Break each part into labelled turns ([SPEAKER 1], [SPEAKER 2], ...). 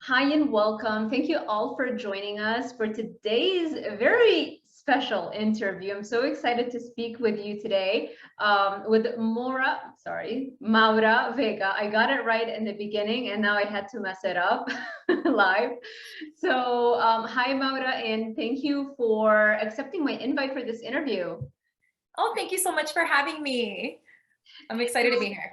[SPEAKER 1] Hi and welcome. Thank you all for joining us for today's very special interview. I'm so excited to speak with you today with Maura Vega. I got it right in the beginning and now I had to mess it up live. So hi Maura, and thank you for accepting my invite for this interview.
[SPEAKER 2] Oh, thank you so much for having me. I'm excited to be here.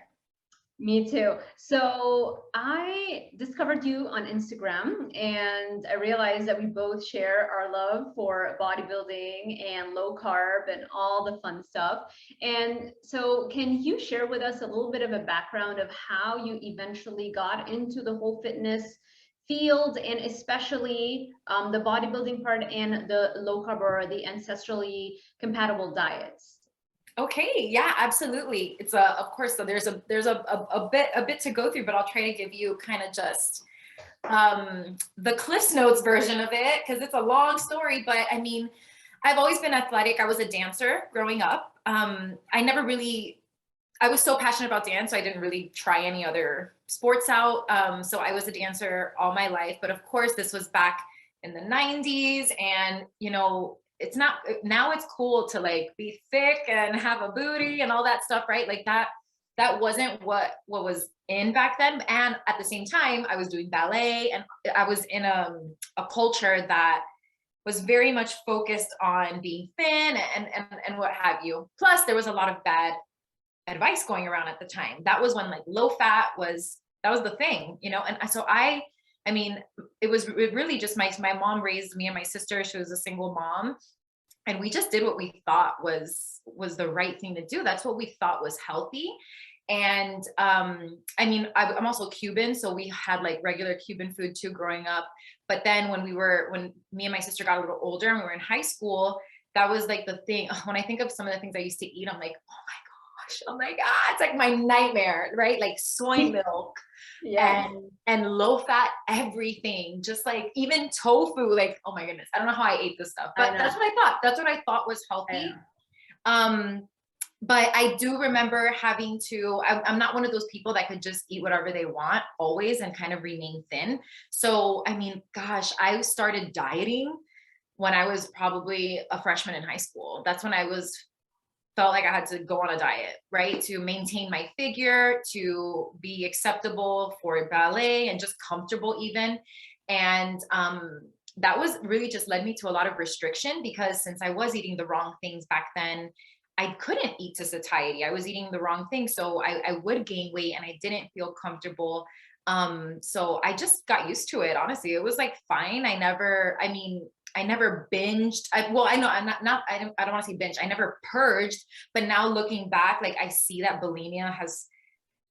[SPEAKER 1] Me too. So I discovered you on Instagram and I realized that we both share our love for bodybuilding and low carb and all the fun stuff. And so can you share with us a little bit of a background of how you eventually got into the whole fitness field, and especially the bodybuilding part and the low carb or the ancestrally compatible diets?
[SPEAKER 2] Okay, yeah, absolutely. It's of course, so there's a bit to go through, but I'll try to give you kind of just the Cliff's Notes version of it because it's a long story. But I mean, I've always been athletic. I was a dancer growing up. I was so passionate about dance, so I didn't really try any other sports out. So I was a dancer all my life. But of course, this was back in the 90s, and it's not, now it's cool to like be thick and have a booty and all that stuff, right? Like that wasn't what was in back then. And at the same time, I was doing ballet, and I was in a culture that was very much focused on being thin and what have you. Plus, there was a lot of bad advice going around at the time. That was when like low fat was, that was the thing, And so I mean, it really just my mom raised me and my sister. She was a single mom, and we just did what we thought was the right thing to do. That's what we thought was healthy. And I mean, I'm also Cuban, so we had like regular Cuban food too growing up. But then when me and my sister got a little older and we were in high school, that was like the thing. When I think of some of the things I used to eat, I'm like, oh my gosh, oh my God, it's like my nightmare, right? Like soy milk.
[SPEAKER 1] Yeah.
[SPEAKER 2] And low fat everything, just like even tofu, like, oh my goodness, I don't know how I ate this stuff, but that's what I thought was healthy. But I do remember having to, I'm not one of those people that could just eat whatever they want always and kind of remain thin. So I mean, gosh, I started dieting when I was probably a freshman in high school. That's when I felt like I had to go on a diet, right? To maintain my figure, to be acceptable for ballet and just comfortable even. And that was really just led me to a lot of restriction, because since I was eating the wrong things back then, I couldn't eat to satiety. I was eating the wrong thing. So I would gain weight and I didn't feel comfortable. So I just got used to it. Honestly, it was like fine. I never binged. I don't want to say binge. I never purged, but now looking back, like I see that bulimia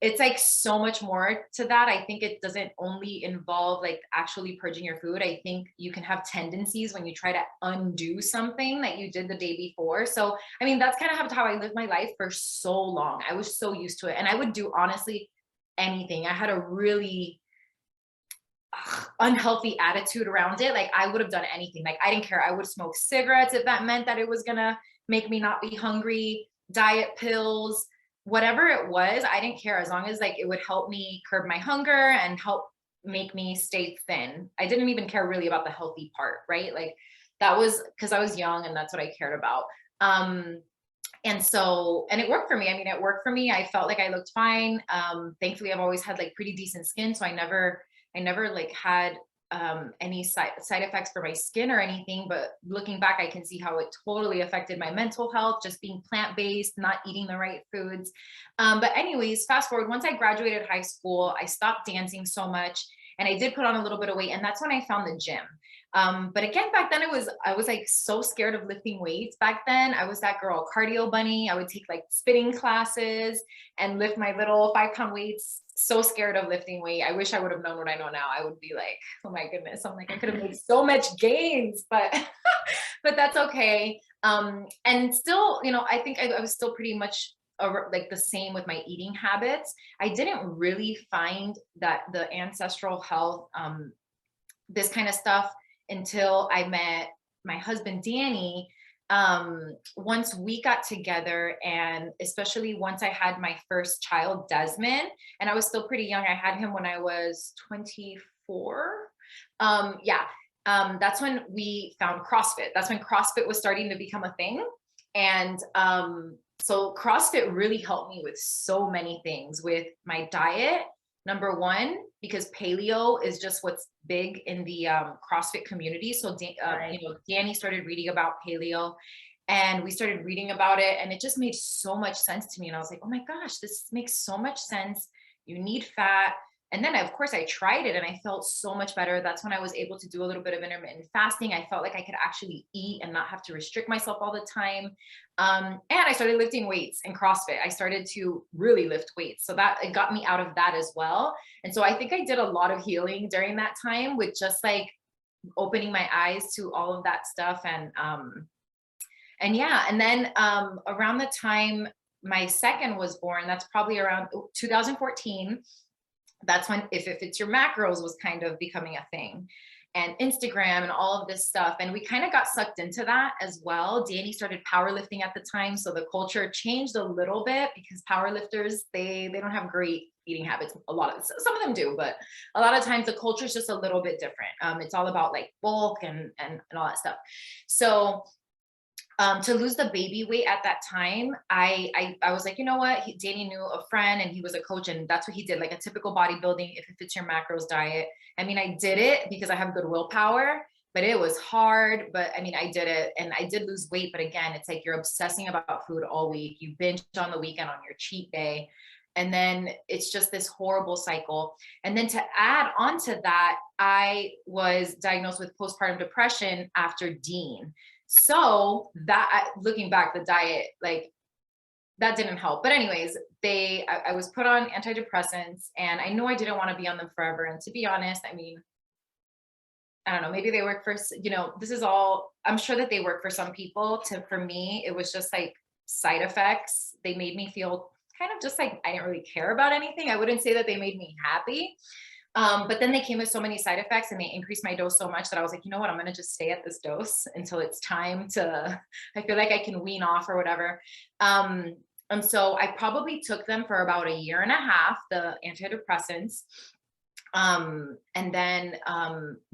[SPEAKER 2] it's like so much more to that. I think it doesn't only involve like actually purging your food. I think you can have tendencies when you try to undo something that you did the day before. So, I mean, that's kind of how I lived my life for so long. I was so used to it, and I would do honestly anything. I had a really unhealthy attitude around it. Like I would have done anything. Like I didn't care. I would smoke cigarettes if that meant that it was gonna make me not be hungry, diet pills, whatever it was. I didn't care, as long as like it would help me curb my hunger and help make me stay thin. I didn't even care really about the healthy part, right? Like that was because I was young and that's what I cared about. And it worked for me. I mean, it worked for me. I felt like I looked fine. Thankfully, I've always had like pretty decent skin, so I never like had any side effects for my skin or anything. But looking back, I can see how it totally affected my mental health, just being plant-based, not eating the right foods. But anyways, fast forward, once I graduated high school, I stopped dancing so much, and I did put on a little bit of weight, and that's when I found the gym. But again, back then I was like so scared of lifting weights. Back then I was that girl, cardio bunny. I would take like spinning classes and lift my little 5-pound weights. So scared of lifting weight. I wish I would have known what I know now. I would be like, oh my goodness. I'm like, I could have made so much gains, but, but that's okay. And still, I think I was still pretty much like the same with my eating habits. I didn't really find that the ancestral health, this kind of stuff, until I met my husband, Danny. Once we got together, and especially once I had my first child, Desmond, and I was still pretty young. I had him when I was 24. Yeah. That's when we found CrossFit. That's when CrossFit was starting to become a thing. And so CrossFit really helped me with so many things with my diet. Number one, because paleo is just what's big in the CrossFit community. So,
[SPEAKER 1] Right.
[SPEAKER 2] you know, Danny started reading about paleo and we started reading about it and it just made so much sense to me. And I was like, oh my gosh, this makes so much sense. You need fat. And then of course I tried it and I felt so much better. That's when I was able to do a little bit of intermittent fasting. I felt like I could actually eat and not have to restrict myself all the time. And I started lifting weights in CrossFit. I started to really lift weights. So that it got me out of that as well. And so I think I did a lot of healing during that time with just like opening my eyes to all of that stuff. And yeah, and then around the time my second was born, that's probably around 2014. That's when if it fits your macros was kind of becoming a thing, and Instagram and all of this stuff. And we kind of got sucked into that as well. Danny started powerlifting at the time. So the culture changed a little bit because powerlifters, they don't have great eating habits. A lot of, some of them do, but a lot of times the culture is just a little bit different. It's all about like bulk and all that stuff. So to lose the baby weight at that time, I was like, you know what? Danny knew a friend and he was a coach and that's what he did, like a typical bodybuilding, if it fits your macros diet. I mean, I did it because I have good willpower, but it was hard. But I mean, I did it and I did lose weight. But again, it's like you're obsessing about food all week. You binge on the weekend on your cheat day. And then it's just this horrible cycle. And then to add on to that, I was diagnosed with postpartum depression after Dean. So that looking back, the diet, like that didn't help. But anyways, I was put on antidepressants and I know I didn't want to be on them forever. And to be honest, I mean, I don't know, maybe they work for, you know, this is all, I'm sure that they work for some people. For me, it was just like side effects. They made me feel kind of just like I didn't really care about anything. I wouldn't say that they made me happy. But then they came with so many side effects and they increased my dose so much that I was like, you know what, I'm going to just stay at this dose until it's time to, I feel like I can wean off or whatever. And so I probably took them for about a year and a half, the antidepressants. And then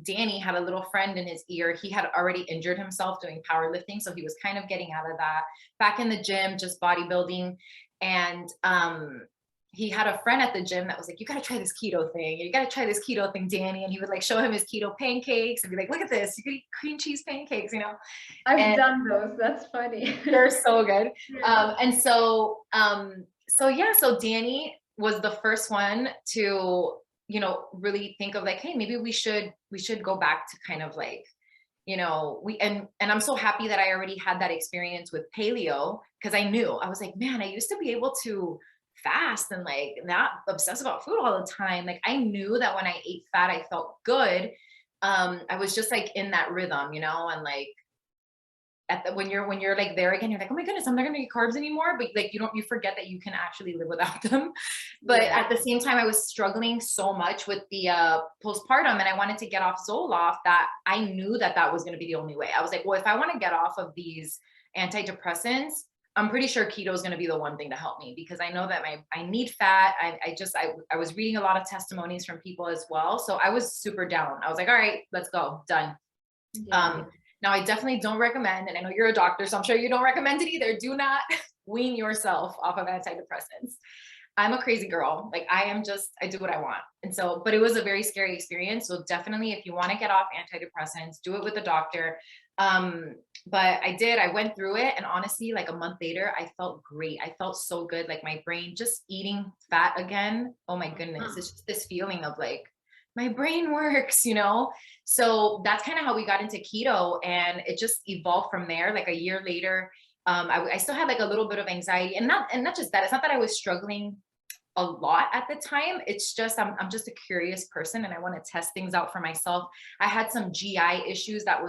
[SPEAKER 2] Danny had a little friend in his ear. He had already injured himself doing powerlifting. So he was kind of getting out of that, back in the gym, just bodybuilding. And he had a friend at the gym that was like, you got to try this keto thing. You got to try this keto thing, Danny. And he would like show him his keto pancakes and be like, look at this. You could eat cream cheese pancakes, you know?
[SPEAKER 1] I've done those. That's funny.
[SPEAKER 2] They're so good.
[SPEAKER 1] Yeah.
[SPEAKER 2] So Danny was the first one to, you know, really think of like, hey, maybe we should go back to kind of like, you know, and I'm so happy that I already had that experience with paleo because I knew, I was like, man, I used to be able to fast and like not obsess about food all the time. Like I knew that when I ate fat, I felt good. I was just like in that rhythm, you know, and like when you're like there again, you're like, oh my goodness, I'm not gonna eat carbs anymore. But like you forget that you can actually live without them. But
[SPEAKER 1] Yeah.
[SPEAKER 2] at the same time, I was struggling so much with the postpartum and I wanted to get off Zoloft that I knew that that was gonna be the only way. I was like, well, if I want to get off of these antidepressants, I'm pretty sure keto is going to be the one thing to help me because I know that I need fat. I was reading a lot of testimonies from people as well. So I was super down. I was like, all right, let's go. Done.
[SPEAKER 1] Yeah.
[SPEAKER 2] Now I definitely don't recommend, and I know you're a doctor, so I'm sure you don't recommend it either. Do not wean yourself off of antidepressants. I'm a crazy girl. Like I do what I want. And so, but it was a very scary experience. So definitely if you want to get off antidepressants, do it with a doctor. But I went through it. And honestly, like a month later, I felt great. I felt so good. Like my brain just eating fat again. Oh my goodness. It's just this feeling of like, my brain works, you know? So that's kind of how we got into keto and it just evolved from there. Like a year later, I still had like a little bit of anxiety and not just that. It's not that I was struggling a lot at the time. It's just, I'm just a curious person and I want to test things out for myself. I had some GI issues that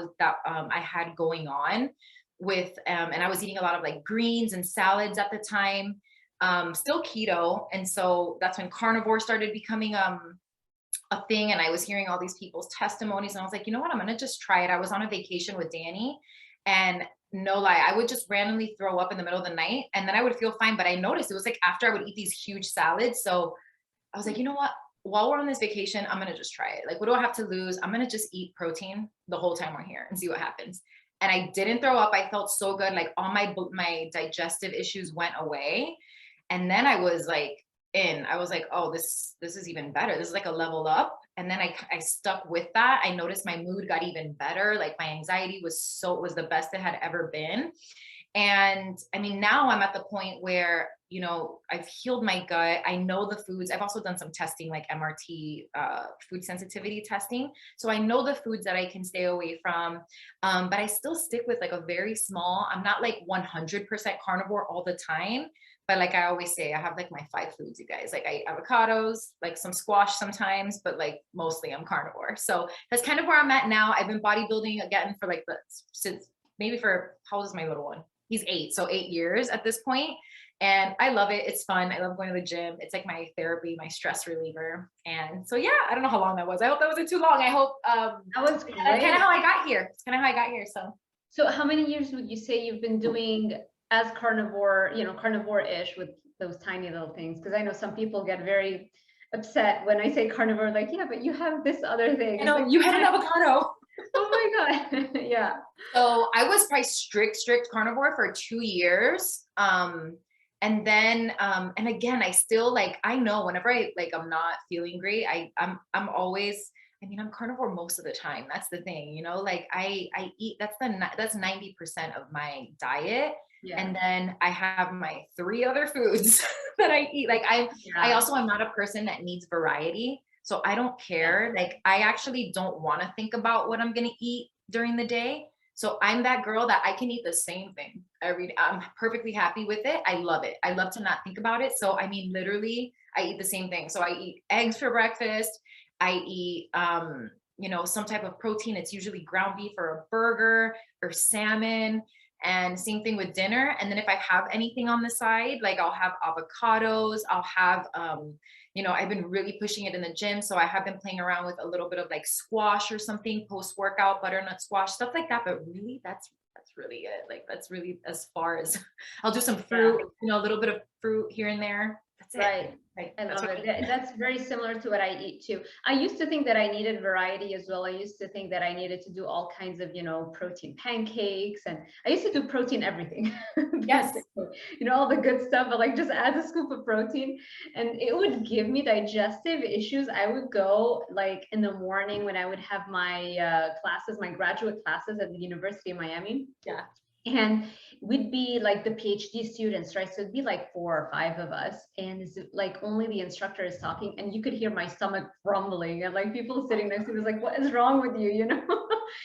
[SPEAKER 2] I had going on with, and I was eating a lot of like greens and salads at the time, still keto. And so that's when carnivore started becoming, a thing. And I was hearing all these people's testimonies and I was like, you know what, I'm going to just try it. I was on a vacation with Danny and no lie, I would just randomly throw up in the middle of the night and then I would feel fine. But I noticed it was like after I would eat these huge salads. So I was like, you know what, while we're on this vacation, I'm going to just try it. Like, what do I have to lose? I'm going to just eat protein the whole time we're here and see what happens. And I didn't throw up. I felt so good. Like all my digestive issues went away. And then I was like, I was like, oh, this is even better. This is like a level up. And then I stuck with that. I noticed my mood got even better. Like my anxiety was the best it had ever been. And I mean, now I'm at the point where, you know, I've healed my gut. I know the foods. I've also done some testing, like MRT, food sensitivity testing. So I know the foods that I can stay away from. But I still stick with like a very small, I'm not like 100% carnivore all the time. But like I always say, I have like my 5 foods, you guys. Like I eat avocados, like some squash sometimes, but like mostly I'm carnivore. So that's kind of where I'm at now. I've been bodybuilding again for like since maybe for, how old is my little one? He's 8, so 8 years at this point. And I love it. It's fun. I love going to the gym. It's like my therapy, my stress reliever. And so, yeah, I don't know how long that was. I hope that wasn't too long. I hope
[SPEAKER 1] that was great.
[SPEAKER 2] That's kind of how I got here. It's kind of how I got here.
[SPEAKER 1] So how many years would you say you've been doing as carnivore, you know, carnivore-ish with those tiny little things? Because I know some people get very upset when I say carnivore, like, yeah, but you have this other thing.
[SPEAKER 2] I know,
[SPEAKER 1] like,
[SPEAKER 2] you had an avocado.
[SPEAKER 1] Oh my God. Yeah.
[SPEAKER 2] So I was probably strict carnivore for 2 years. And then, and again, I still like, I know whenever I'm not feeling great, I'm always, I mean, I'm carnivore most of the time. That's the thing, you know, like I eat, that's 90% of my diet.
[SPEAKER 1] Yeah.
[SPEAKER 2] And then I have my 3 other foods that I eat. Like I also am not a person that needs variety. So I don't care. Like I actually don't want to think about what I'm going to eat during the day. So I'm that girl that I can eat the same thing every day. I'm perfectly happy with it. I love it. I love to not think about it. So I mean, literally, I eat the same thing. So I eat eggs for breakfast. I eat, you know, some type of protein. It's usually ground beef or a burger or salmon. And same thing with dinner. And then if I have anything on the side, like I'll have avocados, I'll have, you know, I've been really pushing it in the gym. So I have been playing around with a little bit of like squash or something, post-workout, butternut squash, stuff like that. But really, that's really it. Like, that's really as far as I'll do some fruit, you know, a little bit of fruit here and there. That's
[SPEAKER 1] Right.
[SPEAKER 2] Like,
[SPEAKER 1] I love it. That's very similar to what I eat too. I used to think that I needed variety as well. I used to think that I needed to do all kinds of, you know, protein pancakes, and I used to do protein everything.
[SPEAKER 2] Yes.
[SPEAKER 1] You know, all the good stuff, but like just add a scoop of protein and it would give me digestive issues. I would go like in the morning when I would have my classes, my graduate classes at the University of Miami.
[SPEAKER 2] Yeah.
[SPEAKER 1] And we'd be like the PhD students, right? So it'd be like 4 or 5 of us, and it's like only the instructor is talking, and you could hear my stomach rumbling, and like people sitting next to me was like, "What is wrong with you?" You know?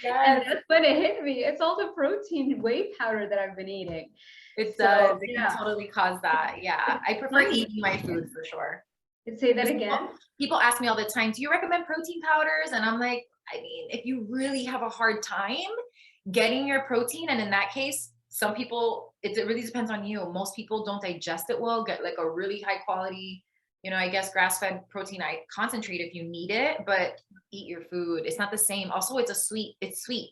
[SPEAKER 2] Yes.
[SPEAKER 1] And that's when it hit me. It's all the protein whey powder that I've been eating.
[SPEAKER 2] It does. It can totally cause that. Yeah, I prefer eating my food for sure.
[SPEAKER 1] Say that again.
[SPEAKER 2] People ask me all the time, "Do you recommend protein powders?" And I'm like, I mean, if you really have a hard time getting your protein, and in that case, some people, it really depends on you. Most people don't digest it well. Get like a really high quality, you know, I guess grass-fed protein concentrate if you need it, but eat your food. It's not the same. Also, it's sweet.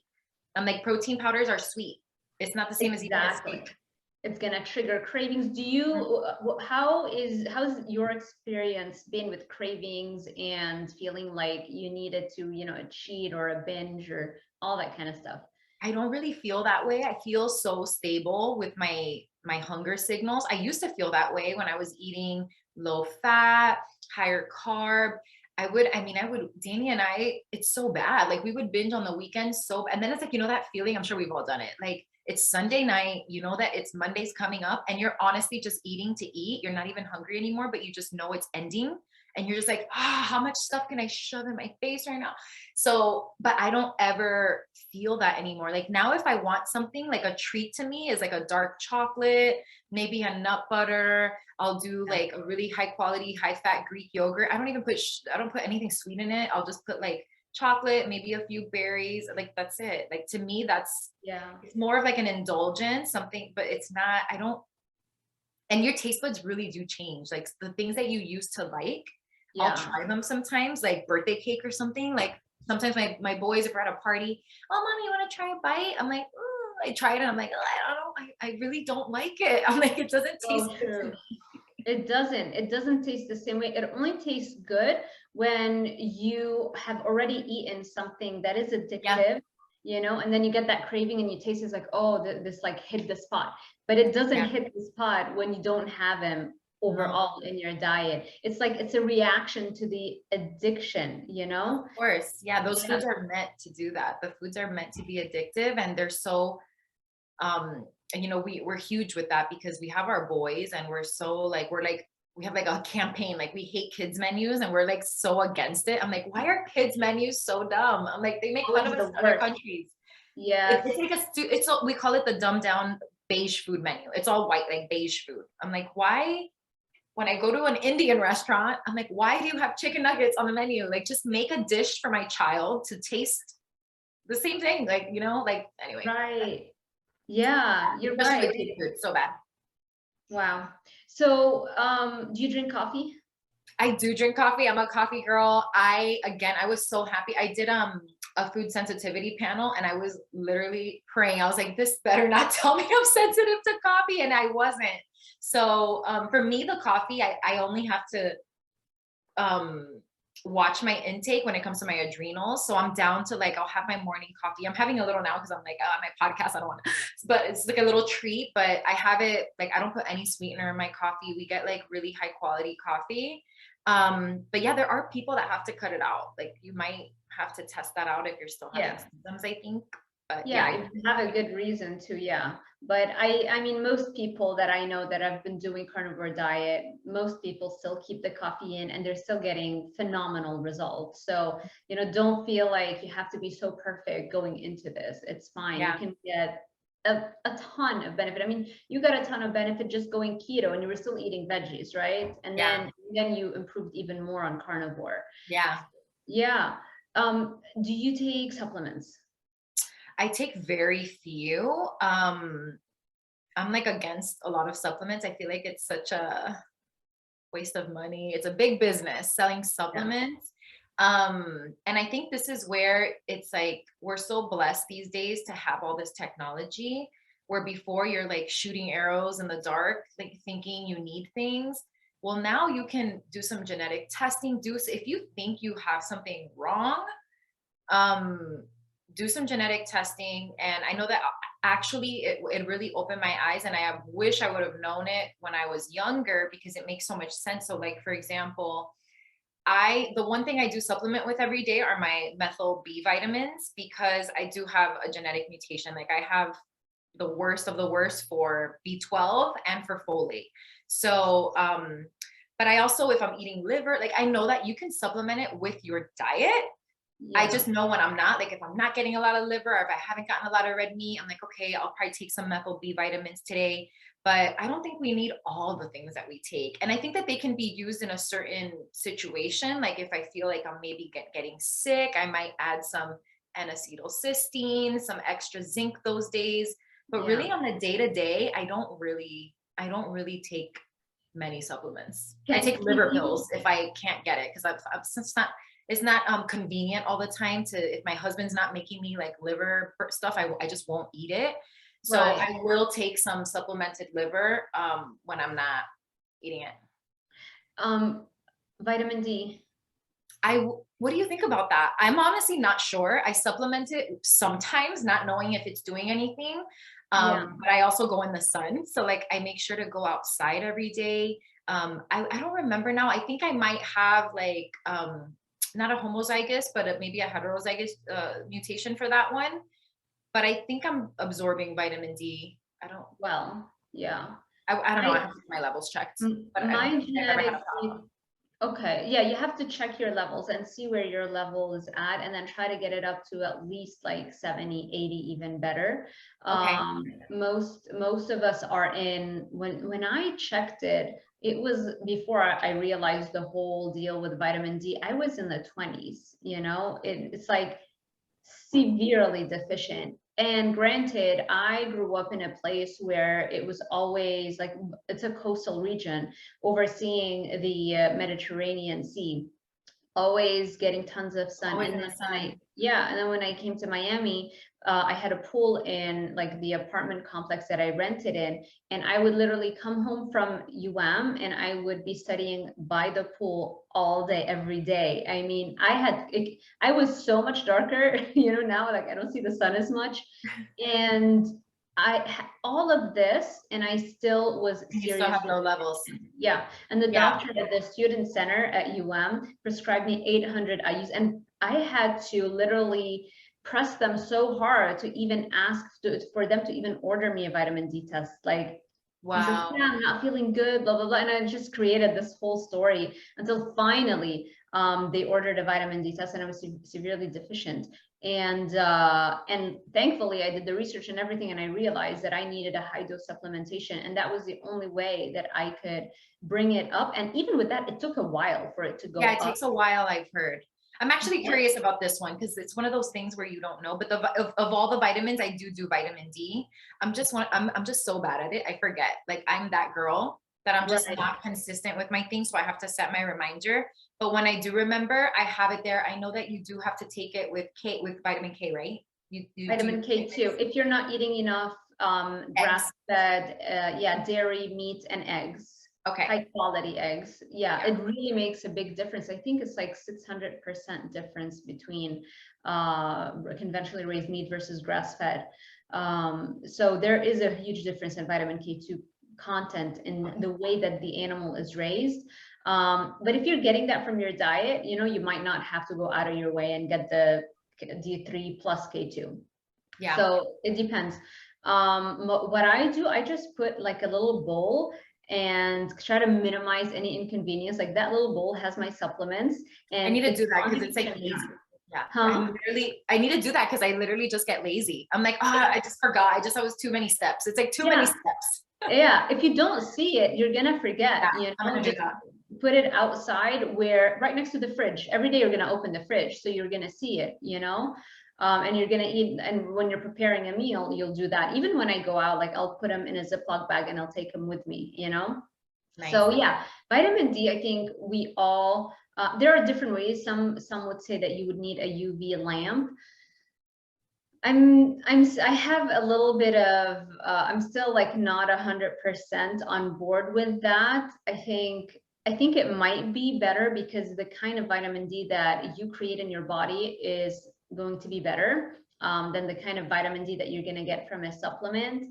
[SPEAKER 2] I'm like, protein powders are sweet. It's not the same as eating a steak.
[SPEAKER 1] It's gonna trigger cravings. Do you? How's your experience been with cravings and feeling like you needed to, you know, a cheat or a binge or all that kind of stuff?
[SPEAKER 2] I don't really feel that way. I feel so stable with my hunger signals. I used to feel that way when I was eating low fat, higher carb. Danny and I, it's so bad. Like we would binge on the weekends. And then it's like, you know, that feeling, I'm sure we've all done it. Like it's Sunday night, you know that it's Monday's coming up and you're honestly just eating to eat. You're not even hungry anymore, but you just know it's ending. And you're just like, how much stuff can I shove in my face right now? So, but I don't ever feel that anymore. Like now, if I want something, like a treat to me is like a dark chocolate, maybe a nut butter. I'll do like a really high quality, high fat Greek yogurt. I don't put anything sweet in it. I'll just put like chocolate, maybe a few berries. Like that's it. Like to me, it's more of like an indulgence, something, but it's not, and your taste buds really do change. Like the things that you used to like, I'll try them sometimes, like birthday cake or something. Like sometimes my boys, if we're at a party, "Oh, mommy, you want to try a bite?" I'm like, I try it and I'm like, I don't know, I really don't like it. I'm like, it doesn't taste good to me.
[SPEAKER 1] It doesn't taste the same way. It only tastes good when you have already eaten something that is addictive, you know, and then you get that craving and you taste it's like, oh, this like hit the spot. But it doesn't hit the spot when you don't have them overall in your diet. It's like it's a reaction to the addiction, you know?
[SPEAKER 2] Of course. Yeah, those foods are meant to do that. The foods are meant to be addictive, and they're so and you know, we're huge with that because we have our boys and we're so like we have like a campaign, like we hate kids menus and we're like so against it. I'm like, why are kids menus so dumb? I'm like, they make fun of us in other countries.
[SPEAKER 1] Yeah.
[SPEAKER 2] It's like it's all, we call it the dumbed down beige food menu. It's all white, like beige food. I'm like, why? When I go to an Indian restaurant, I'm like, why do you have chicken nuggets on the menu? Like, just make a dish for my child to taste the same thing. Like, you know, like, anyway.
[SPEAKER 1] Right. Yeah, you're
[SPEAKER 2] Especially
[SPEAKER 1] right.
[SPEAKER 2] with kids food, so bad.
[SPEAKER 1] Wow. So, do you drink coffee?
[SPEAKER 2] I do drink coffee. I'm a coffee girl. I was so happy. I did a food sensitivity panel and I was literally praying. I was like, this better not tell me I'm sensitive to coffee. And I wasn't. So for me, the coffee, I only have to watch my intake when it comes to my adrenals. So I'm down to like, I'll have my morning coffee. I'm having a little now because I'm like, oh, my podcast, I don't want to, but it's like a little treat, but I have it, like, I don't put any sweetener in my coffee. We get like really high quality coffee. But yeah, there are people that have to cut it out. Like you might have to test that out if you're still having symptoms, I think. But
[SPEAKER 1] yeah, if you have a good reason to, but I mean, most people that I know that have been doing carnivore diet, most people still keep the coffee in and they're still getting phenomenal results. So, you know, don't feel like you have to be so perfect going into this. It's fine. You can get a ton of benefit. I mean, you got a ton of benefit just going keto and you were still eating veggies, right? And then you improved even more on carnivore. Yeah. Do you take supplements?
[SPEAKER 2] I take very few. I'm like against a lot of supplements. I feel like it's such a waste of money. It's a big business selling supplements. And I think this is where it's like, we're so blessed these days to have all this technology where before you're like shooting arrows in the dark, like thinking you need things. Well, now you can do some genetic testing. If you think you have something wrong, do some genetic testing. And I know that actually it really opened my eyes, and I wish I would have known it when I was younger because it makes so much sense. So like, for example, the one thing I do supplement with every day are my methyl B vitamins because I do have a genetic mutation. Like I have the worst of the worst for B12 and for folate. So, but I also, if I'm eating liver, like I know that you can supplement it with your diet. I just know when I'm not, like if I'm not getting a lot of liver or if I haven't gotten a lot of red meat, I'm like, okay, I'll probably take some methyl B vitamins today. But I don't think we need all the things that we take. And I think that they can be used in a certain situation. Like if I feel like I'm maybe getting sick, I might add some N-Acetyl Cysteine, some extra zinc those days. But really on the day-to-day, I don't really take many supplements. I take liver pills if I can't get it because it's not convenient all the time if my husband's not making me like liver stuff, I just won't eat it. So I will take some supplemented liver when I'm not eating it.
[SPEAKER 1] Vitamin D.
[SPEAKER 2] What do you think about that? I'm honestly not sure. I supplement it sometimes, not knowing if it's doing anything. But I also go in the sun. So like I make sure to go outside every day. I don't remember now. I think I might have like, not a homozygous, but maybe a heterozygous mutation for that one. But I think I'm absorbing vitamin D. I don't know. I have to get my levels checked. But
[SPEAKER 1] my genetics, okay. Yeah, you have to check your levels and see where your level is at and then try to get it up to at least like 70, 80, even better. Most of us are in, when I checked it, it was before I realized the whole deal with vitamin D, I was in the 20s, you know, it's like severely deficient. And granted, I grew up in a place where it was always like, it's a coastal region overseeing the Mediterranean Sea. always getting tons of sun.
[SPEAKER 2] Always
[SPEAKER 1] And
[SPEAKER 2] in
[SPEAKER 1] then
[SPEAKER 2] the sun.
[SPEAKER 1] and then when I came to Miami, I had a pool in like the apartment complex that I rented in, and I would literally come home from and I would be studying by the pool all day, every day. I mean, I was so much darker, now like I don't see the sun as much. And all of this, and I still was
[SPEAKER 2] You still have
[SPEAKER 1] seriously.
[SPEAKER 2] low levels.
[SPEAKER 1] Yeah, and the
[SPEAKER 2] Yeah.
[SPEAKER 1] doctor at the student center at prescribed me 800 IUs, and I had to literally press them so hard to even ask for them to even order me a vitamin D test. Like, I was like,
[SPEAKER 2] Wow.
[SPEAKER 1] yeah, I'm not feeling good, blah, blah, blah. And I just created this whole story until finally they ordered a vitamin D test, and I was severely deficient. And thankfully I did the research and everything, and I realized that I needed a high dose supplementation, and that was the only way that I could bring it up. And even with that, it took a while for it to go
[SPEAKER 2] Yeah, it
[SPEAKER 1] up.
[SPEAKER 2] takes a while, I've heard. I'm actually curious about this one because it's one of those things where you don't know. But of all the vitamins, I do vitamin D. I'm just so bad at it. I forget. Like I'm that girl that I'm just not consistent with my things. So I have to set my reminder. But when I do remember, I have it there. I know that you do have to take it with vitamin K, right?
[SPEAKER 1] Vitamin K too. If you're not eating enough grass-fed, dairy, meat, and eggs.
[SPEAKER 2] Okay.
[SPEAKER 1] High quality eggs. Yeah, it really makes a big difference. I think it's like 600% difference between conventionally raised meat versus grass-fed. So there is a huge difference in vitamin K2 content in the way that the animal is raised. But if you're getting that from your diet, you might not have to go out of your way and get the D3 plus K2.
[SPEAKER 2] Yeah.
[SPEAKER 1] So it depends. What I do, I just put like a little bowl and try to minimize any inconvenience. Like that little bowl has my supplements, and
[SPEAKER 2] I need to do that because it's like lazy. Yeah. I need to do that because I literally just get lazy. I'm like, I just forgot. I was too many steps. It's like too many steps.
[SPEAKER 1] Yeah. If you don't see it, you're gonna forget.
[SPEAKER 2] I'm gonna do that.
[SPEAKER 1] Put it outside, right next to the fridge. Every day you're gonna open the fridge, so you're gonna see it. And you're gonna eat. And when you're preparing a meal, you'll do that. Even when I go out, like I'll put them in a Ziploc bag and I'll take them with me. Nice. So yeah, vitamin D. I think we all. There are different ways. Some would say that you would need a UV lamp. I have a little bit of. I'm still like not 100% on board with that. I think it might be better because the kind of vitamin D that you create in your body is going to be better than the kind of vitamin D that you're going to get from a supplement.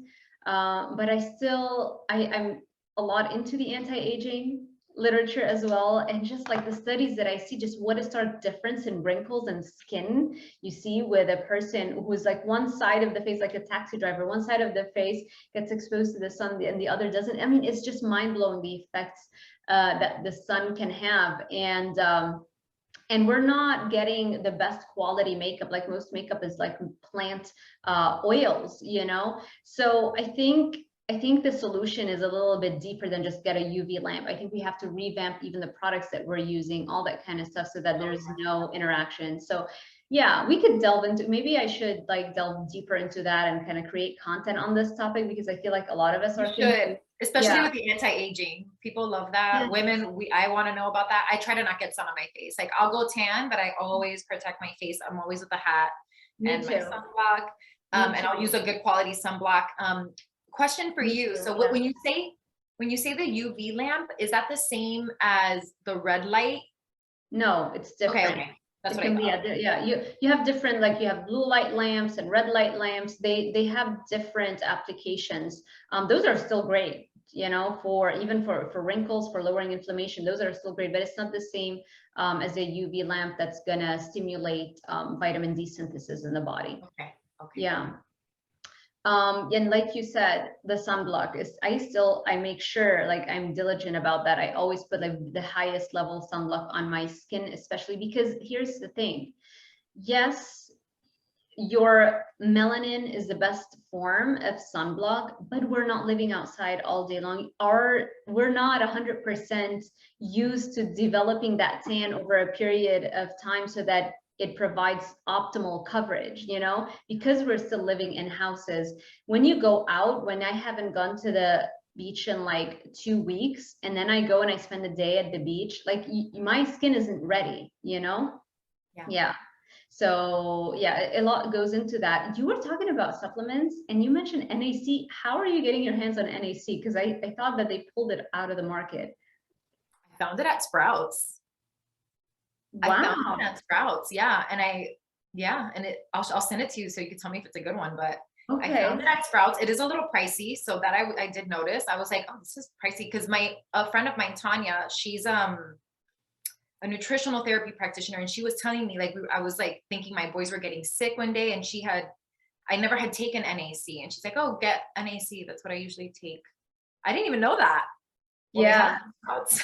[SPEAKER 1] But I'm a lot into the anti-aging literature as well. And just like the studies that I see, just what is our difference in wrinkles and skin you see with a person who's like one side of the face, like a taxi driver, one side of the face gets exposed to the sun and the other doesn't. I mean, it's just mind-blowing the effects that the sun can have. And we're not getting the best quality makeup. Like most makeup is like plant oils, So I think the solution is a little bit deeper than just get a UV lamp. I think we have to revamp even the products that we're using, all that kind of stuff, so that there's no interaction. So yeah, we could delve into, maybe I should like delve deeper into that and kind of create content on this topic, because I feel like a lot of us are thinking,
[SPEAKER 2] especially with the anti-aging. People love that. Women, I want to know about that. I try to not get sun on my face. Like I'll go tan, but I always protect my face. I'm always with a hat and my sunblock. And I'll use a good quality sunblock. Question for you. So when you say the UV lamp, is that the same as the red light?
[SPEAKER 1] No, it's different.
[SPEAKER 2] Okay. That's what I thought.
[SPEAKER 1] Yeah, you have different, like you have blue light lamps and red light lamps. They have different applications. Those are still great, for wrinkles, for lowering inflammation. Those are still great, but it's not the same as a UV lamp that's gonna stimulate vitamin D synthesis in the body.
[SPEAKER 2] Okay.
[SPEAKER 1] Yeah. And like you said, the sunblock is, I make sure, like I'm diligent about that. I always put like the highest level sunblock on my skin, especially because here's the thing. Yes, your melanin is the best form of sunblock, but we're not living outside all day long. We're not 100% used to developing that tan over a period of time so that it provides optimal coverage, because we're still living in houses. When you go out, when I haven't gone to the beach in like 2 weeks, and then I go and I spend the day at the beach, like my skin isn't ready, you know?
[SPEAKER 2] Yeah.
[SPEAKER 1] Yeah. So yeah, a lot goes into that. You were talking about supplements and you mentioned NAC. How are you getting your hands on NAC? Because I thought that they pulled it out of the market.
[SPEAKER 2] I found it at Sprouts. I found
[SPEAKER 1] Wow.
[SPEAKER 2] it at Sprouts. Yeah. And I'll send it to you so you can tell me if it's a good one, but I
[SPEAKER 1] Okay.
[SPEAKER 2] found it at Sprouts. It is a little pricey. So that I did notice. I was like, oh, this is pricey. Cause a friend of mine, Tanya, she's, a nutritional therapy practitioner. And she was telling me like, I was like thinking my boys were getting sick one day and I never had taken NAC. And she's like, oh, get NAC. That's what I usually take. I didn't even know that. Well,
[SPEAKER 1] Yeah.
[SPEAKER 2] they have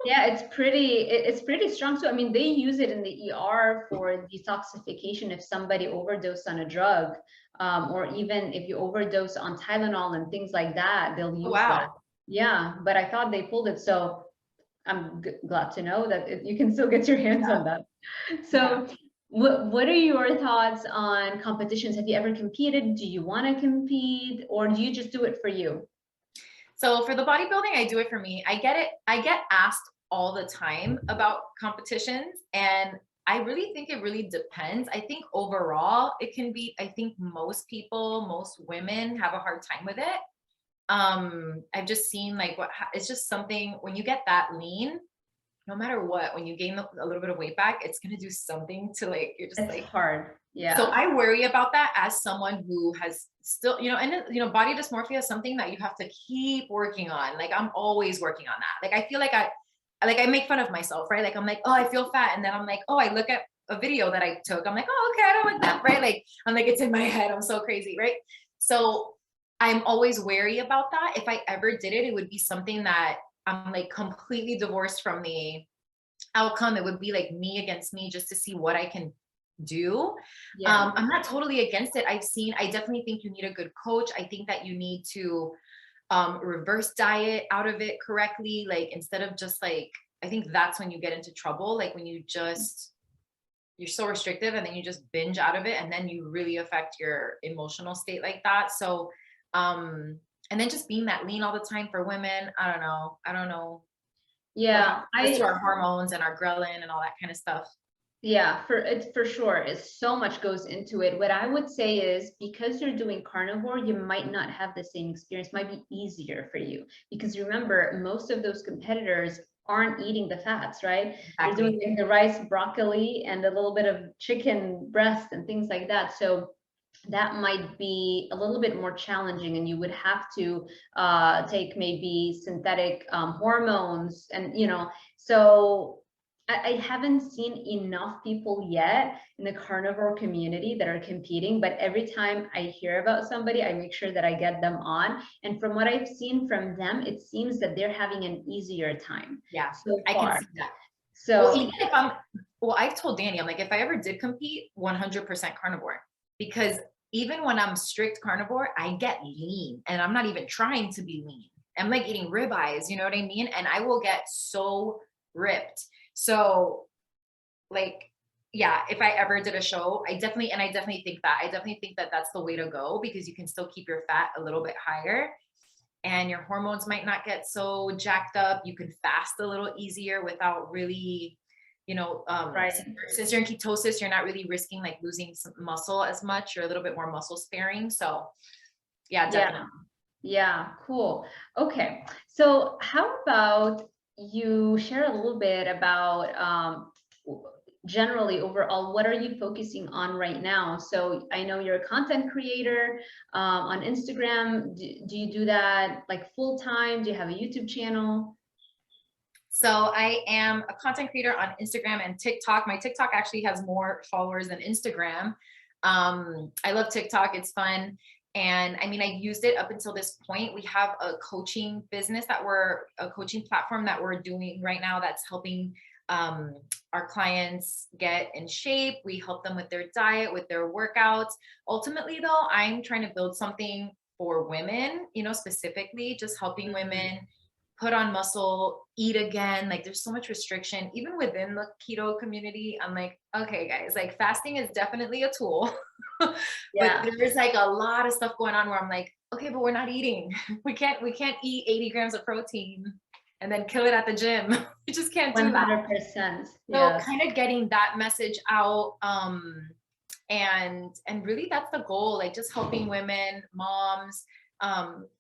[SPEAKER 1] Yeah, it's pretty strong. So I mean, they use it in the ER for detoxification if somebody overdosed on a drug, or even if you overdose on Tylenol and things like that, they'll
[SPEAKER 2] Oh,
[SPEAKER 1] use that.
[SPEAKER 2] wow.
[SPEAKER 1] Yeah, but I thought they pulled it, so I'm glad to know that you can still get your hands
[SPEAKER 2] Yeah.
[SPEAKER 1] on that.
[SPEAKER 2] Yeah.
[SPEAKER 1] So, what are your thoughts on competitions? Have you ever competed? Do you want to compete, or do you just do it for you?
[SPEAKER 2] So for the bodybuilding, I do it for me. I get asked all the time about competitions, and I really think it really depends. I think overall it can be, I think most people, most women have a hard time with it. I've just seen like it's just something when you get that lean, no matter what, when you gain a little bit of weight back, it's going to do something to like, you're just
[SPEAKER 1] It's
[SPEAKER 2] like,
[SPEAKER 1] hard.
[SPEAKER 2] so
[SPEAKER 1] Yeah.
[SPEAKER 2] I worry about that as someone who has still, body dysmorphia is something that you have to keep working on. Like I'm always working on that. Like I feel like I make fun of myself, right? Like I'm like, oh, I feel fat. And then I'm like, oh, I look at a video that I took. I'm like, oh, okay, I don't like that, right? Like I'm like, it's in my head. I'm so crazy, right? So I'm always wary about that. If I ever did it, it would be something that I'm like completely divorced from the outcome. It would be like me against me just to see what I can do.
[SPEAKER 1] Yeah.
[SPEAKER 2] I'm not totally against it. I definitely think you need a good coach. I think that you need to reverse diet out of it correctly. Like instead of just like, I think that's when you get into trouble. Like when you're so restrictive and then you just binge out of it and then you really affect your emotional state like that. So, and then just being that lean all the time for women, I don't know what
[SPEAKER 1] Yeah,
[SPEAKER 2] happens to our hormones and our ghrelin and all that kind of stuff.
[SPEAKER 1] yeah, for sure. It's so much goes into it. What I would say is because you're doing carnivore, you might not have the same experience, might be easier for you. Because remember, most of those competitors aren't eating the fats, right? They're doing
[SPEAKER 2] Exactly.
[SPEAKER 1] like the rice, broccoli, and a little bit of chicken breast and things like that. So that might be a little bit more challenging, and you would have to take maybe synthetic hormones, and so I haven't seen enough people yet in the carnivore community that are competing, but every time I hear about somebody, I make sure that I get them on. And from what I've seen from them, it seems that they're having an easier time
[SPEAKER 2] Yeah,
[SPEAKER 1] so
[SPEAKER 2] I can
[SPEAKER 1] far.
[SPEAKER 2] see that. Well,
[SPEAKER 1] So
[SPEAKER 2] even if I've told Danny, I'm like, if I ever did compete, 100% carnivore, because even when I'm strict carnivore, I get lean and I'm not even trying to be lean. I'm like eating ribeyes, you know what I mean? And I will get so ripped. So like, yeah, if I ever did a show, I definitely think that, that's the way to go because you can still keep your fat a little bit higher and your hormones might not get so jacked up. You can fast a little easier without really,
[SPEAKER 1] right.
[SPEAKER 2] since you're in ketosis, you're not really risking like losing some muscle as much. You're a little bit more muscle sparing. So yeah,
[SPEAKER 1] Yeah.
[SPEAKER 2] definitely.
[SPEAKER 1] Yeah, cool. Okay. So how about you share a little bit about generally overall, what are you focusing on right now? So I know you're a content creator on Instagram. Do you do that like full time? Do you have a YouTube channel?
[SPEAKER 2] So I am a content creator on Instagram and TikTok. My TikTok actually has more followers than Instagram. I love TikTok. It's fun. And I mean, I used it up until this point. We have a coaching business a coaching platform that we're doing right now that's helping our clients get in shape. We help them with their diet, with their workouts. Ultimately, though, I'm trying to build something for women, specifically just helping women put on muscle, eat again. Like there's so much restriction, even within the keto community. I'm like, okay, guys, like fasting is definitely a tool, but
[SPEAKER 1] Yeah.
[SPEAKER 2] there's like a lot of stuff going on where I'm like, okay, but we're not eating. We can't eat 80 grams of protein and then kill it at the gym. We just can't do that.
[SPEAKER 1] 100%.
[SPEAKER 2] So
[SPEAKER 1] Yes.
[SPEAKER 2] kind of getting that message out, and really that's the goal, like just helping women, moms,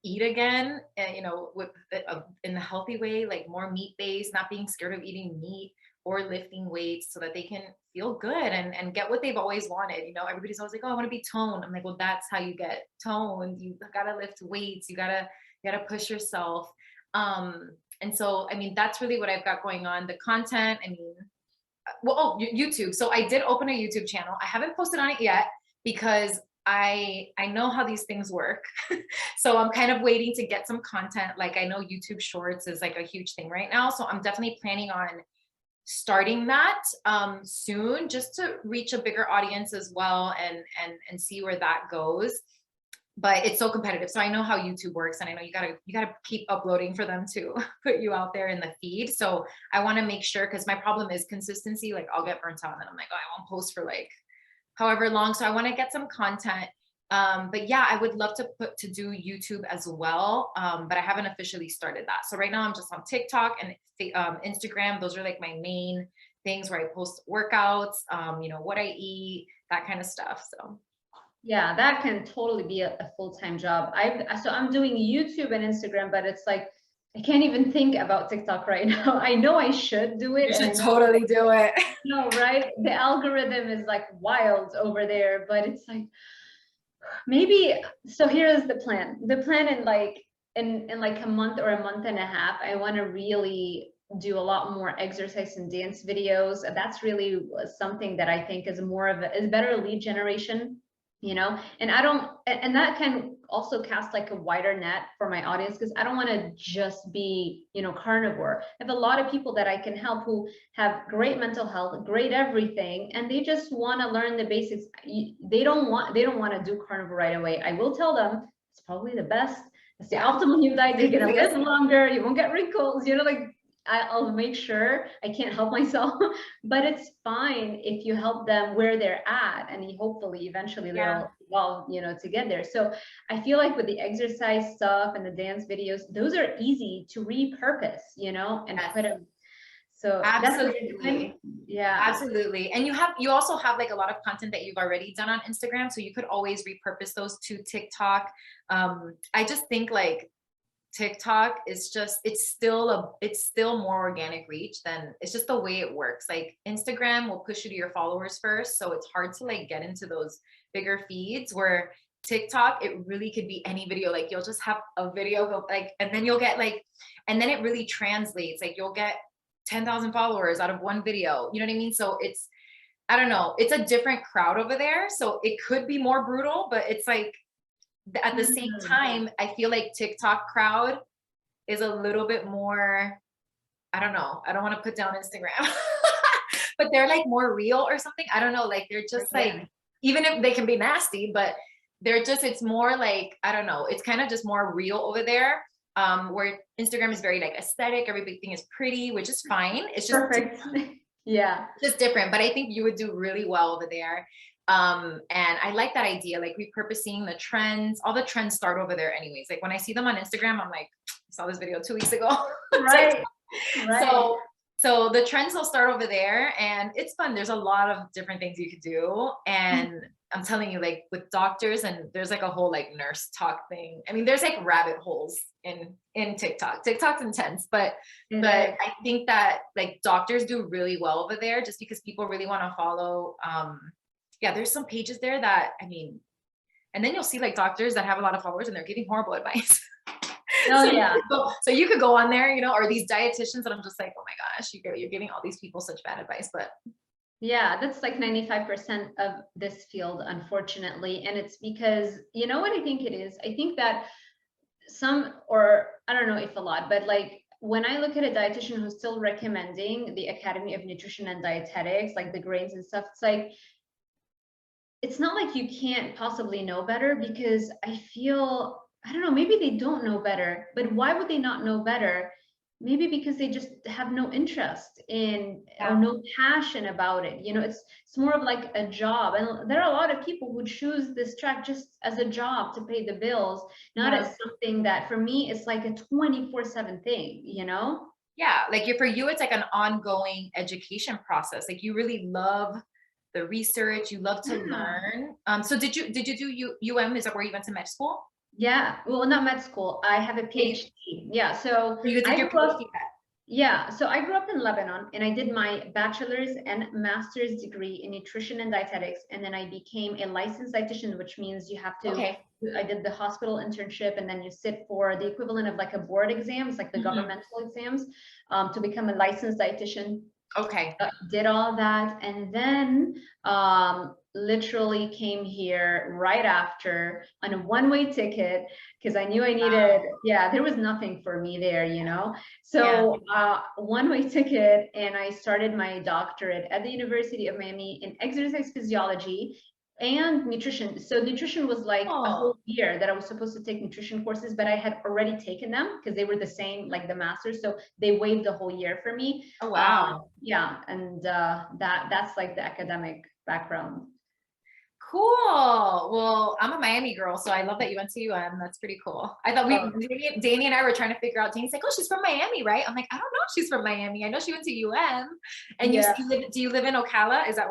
[SPEAKER 2] eat again, and you know, with in the healthy way, like more meat based, not being scared of eating meat or lifting weights, so that they can feel good and get what they've always wanted. You know, everybody's always like, oh, I want to be toned. I'm like, well, that's how you get toned. You gotta lift weights. You gotta push yourself. And so, I mean, that's really what I've got going on. The content, I mean, well, oh, YouTube. So I did open a YouTube channel. I haven't posted on it yet because I know how these things work. So I'm kind of waiting to get some content. Like I know YouTube Shorts is like a huge thing right now. So I'm definitely planning on starting that soon, just to reach a bigger audience as well, and see where that goes. But it's so competitive. So I know how YouTube works, and I know you gotta keep uploading for them to put you out there in the feed. So I want to make sure, because my problem is consistency. Like I'll get burnt out and then I'm like, oh, I won't post for like however long. So I want to get some content. But yeah, I would love to do YouTube as well. But I haven't officially started that. So right now I'm just on TikTok and Instagram. Those are like my main things where I post workouts, you know, what I eat, that kind of stuff. So
[SPEAKER 1] Yeah, that can totally be a full-time job. So I'm doing YouTube and Instagram, but it's like I can't even think about TikTok right now. I know I should do it,
[SPEAKER 2] you
[SPEAKER 1] and I
[SPEAKER 2] should
[SPEAKER 1] know,
[SPEAKER 2] totally do it.
[SPEAKER 1] no, right? The algorithm is like wild over there, but it's like maybe. So here's the plan. The plan in like in like a month or a month and a half, I want to really do a lot more exercise and dance videos. That's really something that I think is more of is better lead generation, you know. And I don't, and that can also cast like a wider net for my audience, because I don't want to just be, you know, carnivore. I have a lot of people that I can help who have great mental health, great everything, and they just want to learn the basics. They don't want to do carnivore right away. I will tell them it's probably the best, it's the optimal new diet. You're gonna live longer, you won't get wrinkles, you know, like I'll make sure. I can't help myself, but it's fine if you help them where they're at, and hopefully eventually they'll evolve, you know, to get there. So I feel like with the exercise stuff and the dance videos, those are easy to repurpose, you know, and put them. So
[SPEAKER 2] Absolutely.
[SPEAKER 1] Yeah.
[SPEAKER 2] Absolutely. And you also have like a lot of content that you've already done on Instagram. So you could always repurpose those to TikTok. I just think like TikTok is just, it's still more organic reach than, it's just the way it works. Like Instagram will push you to your followers first. So it's hard to like get into those bigger feeds, where TikTok, it really could be any video. Like you'll just have a video go like, and then you'll get like, and then it really translates. Like you'll get 10,000 followers out of one video. You know what I mean? So it's, I don't know, it's a different crowd over there. So it could be more brutal, but it's like, at the same time, I feel like TikTok crowd is a little bit more, I don't know, I don't want to put down Instagram, but they're like more real or something. I don't know, like they're just like, even if they can be nasty, but they're just, it's more like, I don't know, it's kind of just more real over there. Where Instagram is very like aesthetic, everything is pretty, which is fine. It's just
[SPEAKER 1] perfect. Yeah,
[SPEAKER 2] just different. But I think you would do really well over there. And I like that idea, like repurposing the trends. All the trends start over there anyways. Like when I see them on Instagram, I'm like, I saw this video 2 weeks ago.
[SPEAKER 1] right. Right.
[SPEAKER 2] So the trends will start over there, and it's fun. There's a lot of different things you could do. And I'm telling you, like with doctors, and there's like a whole like nurse talk thing. I mean, there's like rabbit holes in TikTok. TikTok's intense, but I think that like doctors do really well over there, just because people really want to follow. Yeah, there's some pages there that, I mean, and then you'll see like doctors that have a lot of followers and they're giving horrible advice.
[SPEAKER 1] Oh yeah.
[SPEAKER 2] So you could go on there, you know, or these dietitians that I'm just like, oh my gosh, you're giving all these people such bad advice. But
[SPEAKER 1] yeah, that's like 95% of this field, unfortunately. And it's because, you know what I think it is? I think that some, or I don't know if a lot, but like when I look at a dietitian who's still recommending the Academy of Nutrition and Dietetics, like the grains and stuff, it's like, it's not like you can't possibly know better, because I feel, I don't know, maybe they don't know better, but why would they not know better maybe because they just have no interest in or
[SPEAKER 2] Yeah.
[SPEAKER 1] no passion about it. You know, it's more of like a job. And there are a lot of people who choose this track just as a job to pay the bills, not
[SPEAKER 2] Yeah.
[SPEAKER 1] as something that for me it's like a 24/7 thing, you know?
[SPEAKER 2] Yeah. Like for you, it's like an ongoing education process. Like you really love the research, you love to
[SPEAKER 1] Yeah.
[SPEAKER 2] learn. So did you do UM? Is that where you went to med school?
[SPEAKER 1] Yeah. Well, not med school. I have a
[SPEAKER 2] You,
[SPEAKER 1] PhD. Yeah. So
[SPEAKER 2] you did
[SPEAKER 1] I
[SPEAKER 2] your
[SPEAKER 1] grew up
[SPEAKER 2] PhD at?
[SPEAKER 1] Yeah, so I grew up in Lebanon and I did my bachelor's and master's degree in nutrition and dietetics. And then I became a licensed dietitian, which means you have to,
[SPEAKER 2] Okay.
[SPEAKER 1] I did the hospital internship and then you sit for the equivalent of like a board exam. It's like the
[SPEAKER 2] Mhm.
[SPEAKER 1] governmental exams to become a licensed dietitian.
[SPEAKER 2] Okay.
[SPEAKER 1] Did all that and then literally came here right after on a one-way ticket because I knew I needed, yeah, there was nothing for me there, you know.
[SPEAKER 2] Yeah.
[SPEAKER 1] So one-way ticket, and I started my doctorate at the University of Miami in exercise physiology and nutrition. So nutrition was like a
[SPEAKER 2] Oh,
[SPEAKER 1] whole year that I was supposed to take nutrition courses, but I had already taken them because they were the same like the master's. So they waived the whole year for me.
[SPEAKER 2] oh wow.
[SPEAKER 1] Yeah, and that's like the academic background.
[SPEAKER 2] Cool. Well, I'm a Miami girl, so I love that you went to UM. That's pretty cool. I thought
[SPEAKER 1] Oh,
[SPEAKER 2] Danny and I were trying to figure out. Danny's like, oh, she's from Miami, right? I'm like, I don't know if she's from Miami. I know she went to UM. And
[SPEAKER 1] yeah.
[SPEAKER 2] do you live in Ocala? Is that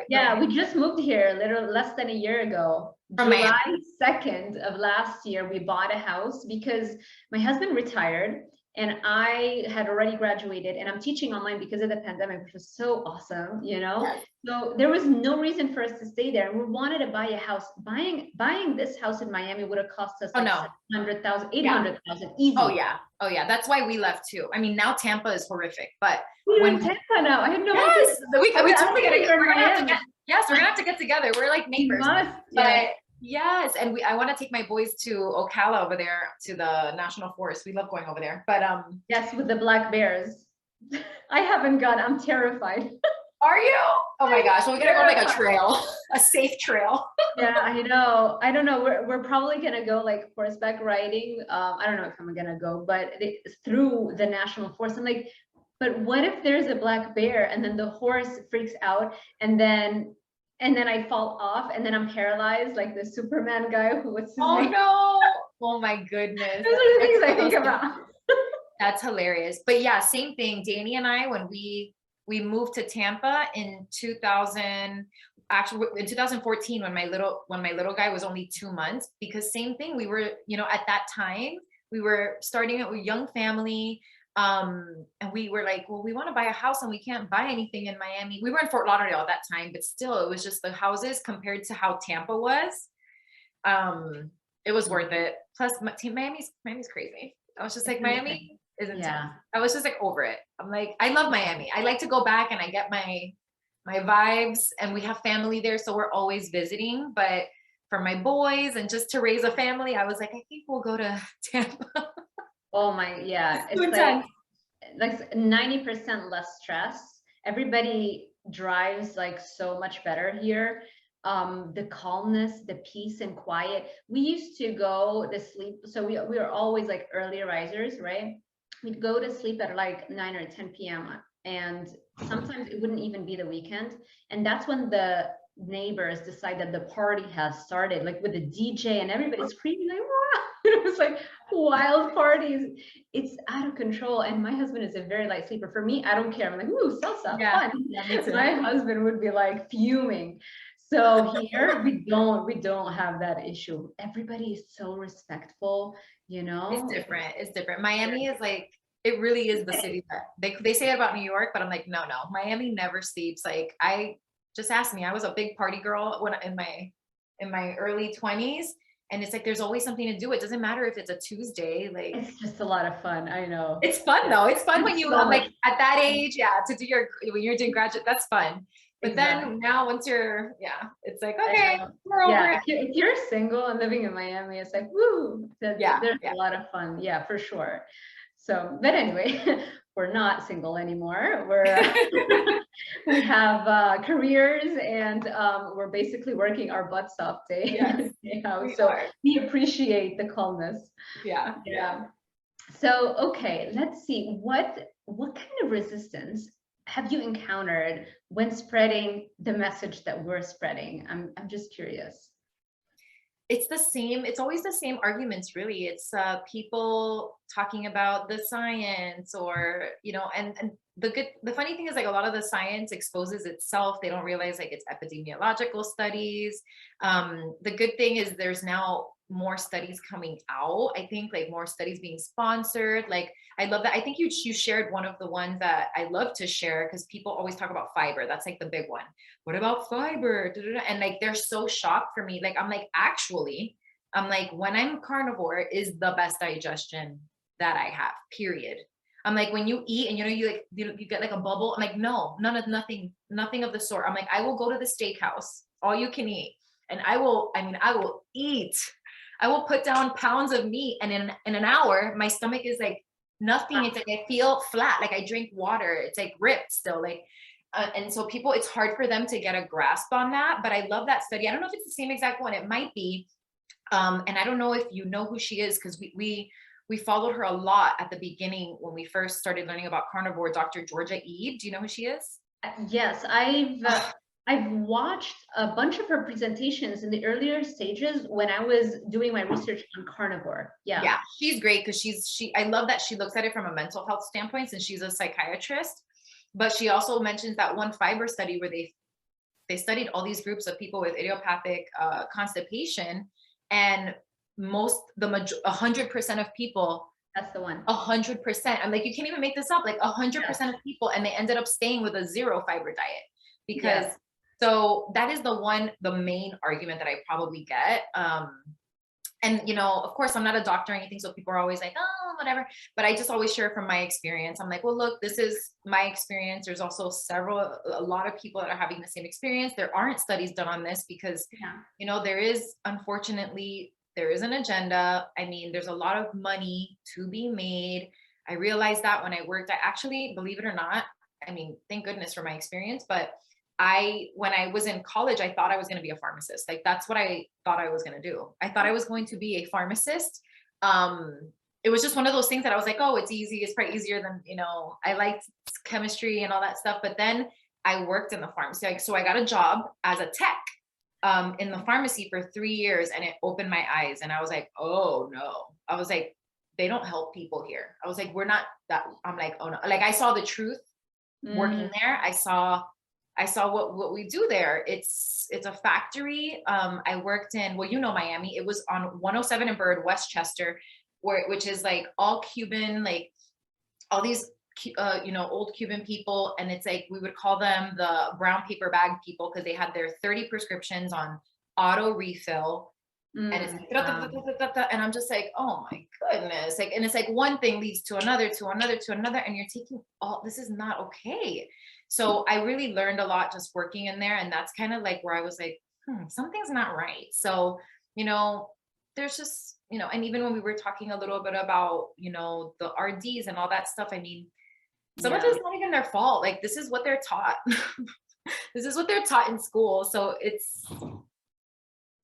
[SPEAKER 1] Yeah, we just moved here literally less than a year ago.
[SPEAKER 2] from Miami?
[SPEAKER 1] July 2nd of last year, we bought a house because my husband retired and I had already graduated and I'm teaching online because of the pandemic, which was so awesome, you know?
[SPEAKER 2] Yes.
[SPEAKER 1] So there was no reason for us to stay there. And we wanted to buy a house. Buying this house in Miami would have cost us
[SPEAKER 2] Oh
[SPEAKER 1] like
[SPEAKER 2] no.
[SPEAKER 1] 700,000,
[SPEAKER 2] Yeah.
[SPEAKER 1] 800,000 easy.
[SPEAKER 2] Oh yeah. Oh yeah. That's why we left too. I mean, now Tampa is horrific, but
[SPEAKER 1] We're in
[SPEAKER 2] when
[SPEAKER 1] Tampa now. I had no idea.
[SPEAKER 2] yes, we totally gotta
[SPEAKER 1] We're in
[SPEAKER 2] we're gonna have to
[SPEAKER 1] Miami.
[SPEAKER 2] get yes, we're gonna have to get together. We're like
[SPEAKER 1] We
[SPEAKER 2] neighbors.
[SPEAKER 1] must,
[SPEAKER 2] But
[SPEAKER 1] yeah.
[SPEAKER 2] yes, and I want to take my boys to Ocala over there to the national forest. We love going over there. But
[SPEAKER 1] Yes, with the black bears. I haven't gone. I'm terrified.
[SPEAKER 2] are you? Oh my gosh, well, we gotta go on like a trail, a safe trail.
[SPEAKER 1] Yeah, I know. I don't know. We're probably gonna go like horseback riding. I don't know if I'm gonna go, but through the national forest. I'm like, but what if there's a black bear and then the horse freaks out and then I fall off and then I'm paralyzed like the Superman guy who what's his
[SPEAKER 2] Oh
[SPEAKER 1] name?
[SPEAKER 2] no. Oh my goodness.
[SPEAKER 1] Those are the things I think about.
[SPEAKER 2] That's hilarious. But yeah, same thing. Danny and I, when we moved to Tampa in 2014, when my little guy was only 2 months, because same thing, we were, you know, at that time, we were starting a young family. And we were like, well, we want to buy a house and we can't buy anything in Miami. We were in Fort Lauderdale at that time, but still it was just the houses compared to how Tampa was. It was worth it. Plus Miami's crazy. I was just like, Miami is intense.
[SPEAKER 1] Yeah.
[SPEAKER 2] I was just like over it. I'm like, I love Miami. I like to go back and I get my vibes, and we have family there, so we're always visiting. But for my boys and just to raise a family, I was like, I think we'll go to Tampa.
[SPEAKER 1] Oh my, yeah. It's like 90% less stress. Everybody drives like so much better here. The calmness, the peace and quiet. We used to go to sleep. So we were always like early risers, right? We'd go to sleep at like 9 or 10 p.m. And sometimes it wouldn't even be the weekend. And that's when the neighbors decide that the party has started, like with the DJ and everybody's screaming like, wow. It was like wild parties. It's out of control. And my husband is a very light sleeper. For me, I don't care. I'm like, ooh, salsa,
[SPEAKER 2] Yeah.
[SPEAKER 1] fun.
[SPEAKER 2] Yeah, me too.
[SPEAKER 1] My husband would be like fuming. So here we don't have that issue. Everybody is so respectful, you know.
[SPEAKER 2] It's different. It's different. Miami is like, it really is the city that they say it about New York, but I'm like, no, Miami never sleeps. Like I just asked me, I was a big party girl when in my early 20s. And it's like, there's always something to do. It doesn't matter if it's a Tuesday, like
[SPEAKER 1] it's just a lot of fun. I know.
[SPEAKER 2] it's fun though. It's fun when you
[SPEAKER 1] so
[SPEAKER 2] like at that age, yeah, to do when you're doing graduate, that's fun. But then now once you're, yeah, it's like, okay, we're over it.
[SPEAKER 1] If you're single and living in Miami, it's like, woo, there's a lot of fun. Yeah, for sure. So, but anyway, we're not single anymore. We have careers and we're basically working our butts off day.
[SPEAKER 2] Yes,
[SPEAKER 1] So we appreciate the calmness.
[SPEAKER 2] Yeah.
[SPEAKER 1] Yeah. So, okay, let's see. What kind of resistance have you encountered when spreading the message that we're spreading? I'm just curious.
[SPEAKER 2] It's the same, it's always the same arguments, really. It's people talking about the science, or and the funny thing is, like, a lot of the science exposes itself. They don't realize, like, it's epidemiological studies. The good thing is there's now more studies coming out. I think, like, more studies being sponsored. Like, I love that. I think you shared one of the ones that I love to share, because people always talk about fiber. That's like the big one. What about fiber? Da, da, da. And like, they're so shocked for me. Like, I'm like, actually, I'm like, when I'm carnivore is the best digestion that I have, period. I'm like, when you eat and you like, you get like a bubble. I'm like, no, nothing of the sort. I'm like, I will go to the steakhouse, all you can eat. And I will eat. I will put down pounds of meat, and in an hour, my stomach is like nothing. It's like I feel flat, like I drink water. It's like ripped still, like. And so people, it's hard for them to get a grasp on that. But I love that study. I don't know if it's the same exact one. It might be. And I don't know if you know who she is, because we followed her a lot at the beginning when we first started learning about carnivore. Dr. Georgia Ede. Do you know who she is?
[SPEAKER 1] Yes, I've watched a bunch of her presentations in the earlier stages when I was doing my research on carnivore.
[SPEAKER 2] Yeah, she's great, because I love that she looks at it from a mental health standpoint, since she's a psychiatrist. But she also mentions that one fiber study where they studied all these groups of people with idiopathic constipation, and 100% of people.
[SPEAKER 1] That's the one.
[SPEAKER 2] 100%. I'm like, you can't even make this up. Like 100% of people, and they ended up staying with a zero fiber diet, because.
[SPEAKER 1] Yes.
[SPEAKER 2] So that is the main argument that I probably get. And of course, I'm not a doctor or anything, so people are always like, oh, whatever. But I just always share from my experience. I'm like, well, look, this is my experience. There's also a lot of people that are having the same experience. There aren't studies done on this because, unfortunately, there is an agenda. I mean, there's a lot of money to be made. I realized that when I worked. I actually, believe it or not, I mean, thank goodness for my experience, but when I was in college, I thought I was going to be a pharmacist. Like, that's what I thought I was going to do. I thought I was going to be a pharmacist. It was just one of those things that I was like, oh, it's easy. It's probably easier than, I liked chemistry and all that stuff. But then I worked in the pharmacy. So I got a job as a tech in the pharmacy for 3 years, and it opened my eyes. And I was like, oh no. I was like, they don't help people here. I was like, we're not that. I'm like, oh no. Like, I saw the truth working there. I saw what we do there. It's a factory. I worked in, Miami. It was on 107 and Bird, Westchester, which is like all Cuban, like all these, old Cuban people. And it's like, we would call them the brown paper bag people, because they had their 30 prescriptions on auto refill. And it's like, and I'm just like, oh my goodness. Like, and it's like one thing leads to another, and you're taking this is not okay. So I really learned a lot just working in there. And that's kind of like where I was like, something's not right. So, there's just, and even when we were talking a little bit about, the RDs and all that stuff, I mean, some of it's not even their fault. Like, this is what they're taught. This is what they're taught in school. So it's,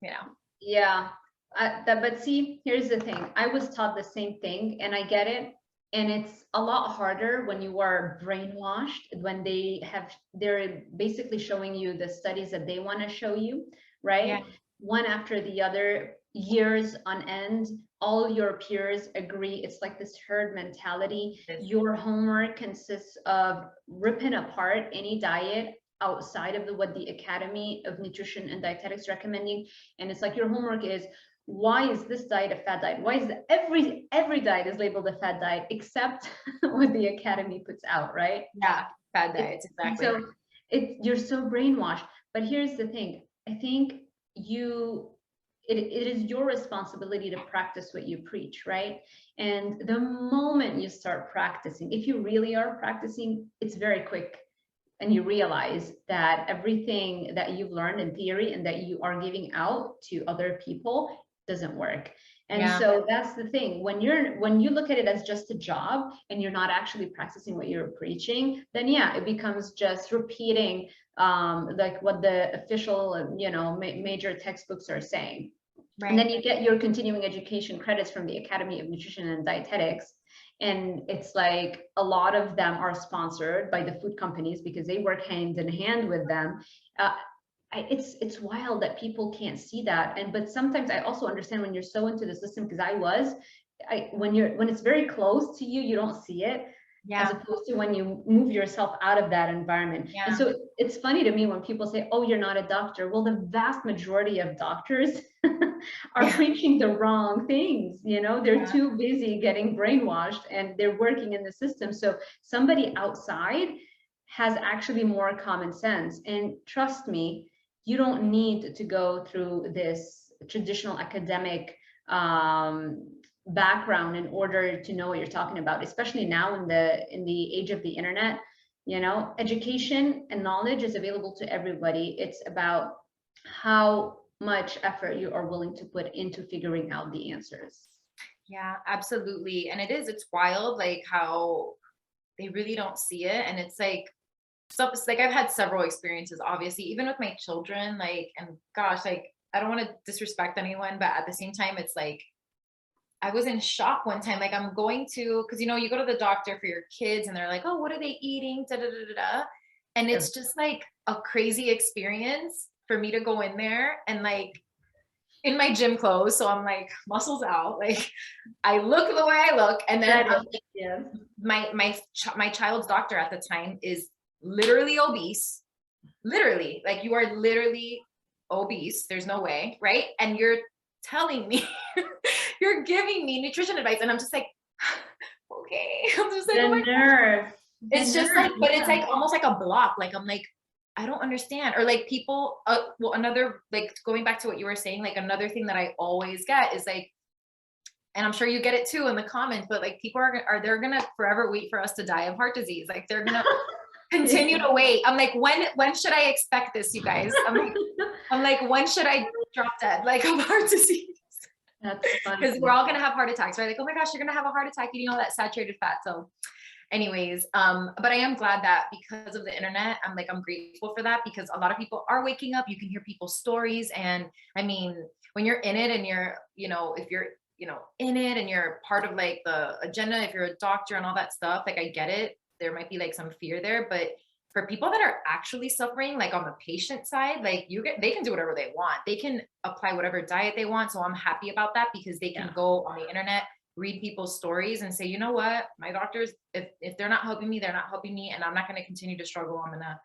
[SPEAKER 1] Yeah. But see, here's the thing. I was taught the same thing, and I get it. And it's a lot harder when you are brainwashed, when they're basically showing you the studies that they want to show you, right? Yeah. One after the other, years on end, all your peers agree. It's like this herd mentality. Your homework consists of ripping apart any diet outside of what the Academy of Nutrition and Dietetics recommending. And it's like, your homework is, why is this diet a fad diet? Why is every diet is labeled a fad diet except what the Academy puts out, right?
[SPEAKER 2] Yeah, fad diets, exactly.
[SPEAKER 1] So you're so brainwashed. But here's the thing. I think it is your responsibility to practice what you preach, right? And the moment you start practicing, if you really are practicing, it's very quick. And you realize that everything that you've learned in theory and that you are giving out to other people doesn't work. And so that's the thing. When you look at it as just a job and you're not actually practicing what you're preaching, then it becomes just repeating like what the official, major textbooks are saying. And then
[SPEAKER 2] Right.
[SPEAKER 1] you get your continuing education credits from the Academy of Nutrition and Dietetics. And it's like a lot of them are sponsored by the food companies because they work hand in hand with them. Uh, it's wild that people can't see that. And but sometimes I also understand when you're so into the system, because when it's very close to you, you don't see it, as
[SPEAKER 2] Yeah.
[SPEAKER 1] opposed to when you move yourself out of that environment. And
[SPEAKER 2] Yeah.
[SPEAKER 1] so it's funny to me when people say, oh, you're not a doctor. Well, the vast majority of doctors are
[SPEAKER 2] Yeah.
[SPEAKER 1] preaching the wrong things. They're
[SPEAKER 2] Yeah.
[SPEAKER 1] too busy getting brainwashed and they're working in the system. So somebody outside has actually more common sense. And trust me, you don't need to go through this traditional academic background in order to know what you're talking about, especially now in the age of the internet. Education and knowledge is available to everybody. It's about how much effort you are willing to put into figuring out the answers.
[SPEAKER 2] Yeah, absolutely. And it's wild, like how they really don't see it. And it's like I've had several experiences, obviously, even with my children, like, and gosh, like, I don't want to disrespect anyone, but at the same time, it's like, I was in shock one time. Like I'm going to, cause you go to the doctor for your kids and they're like, oh, what are they eating? Da, da, da, da, da. And
[SPEAKER 1] Yeah.
[SPEAKER 2] it's just like a crazy experience for me to go in there and like in my gym clothes. So I'm like muscles out. Like I look the way I look. And then
[SPEAKER 1] Yes.
[SPEAKER 2] my child's doctor at the time is literally obese. Literally, like you are literally obese. There's no way. Right. And you're telling me, you're giving me nutrition advice. And I'm just like, okay. I'm just like,
[SPEAKER 1] The
[SPEAKER 2] oh my
[SPEAKER 1] nerve.
[SPEAKER 2] it's just like, but it's
[SPEAKER 1] Yeah.
[SPEAKER 2] like almost like a block. Like, I'm like, I don't understand. Or like people, well, another, like going back to what you were saying, like another thing that I always get is like, and I'm sure you get it too in the comments, but like people they're going to forever wait for us to die of heart disease. Like they're going to continue to wait. I'm like, when should I expect this, you guys? I'm like, when should I drop dead? Like of heart disease?
[SPEAKER 1] That's funny.
[SPEAKER 2] Because we're all going to have heart attacks, right? Like, oh my gosh, you're going to have a heart attack eating all that saturated fat. So anyways, but I am glad that because of the internet, I'm grateful for that, because a lot of people are waking up. You can hear people's stories. And I mean, when you're in it and you're, if you're, in it and you're part of like the agenda, if you're a doctor and all that stuff, like I get it. There might be like some fear there, but for people that are actually suffering, like on the patient side, like they can do whatever they want. They can apply whatever diet they want. So I'm happy about that, because they can go on the internet, read people's stories and say, you know what, my doctors, if they're not helping me, they're not helping me, and I'm not going to continue to struggle. I'm going to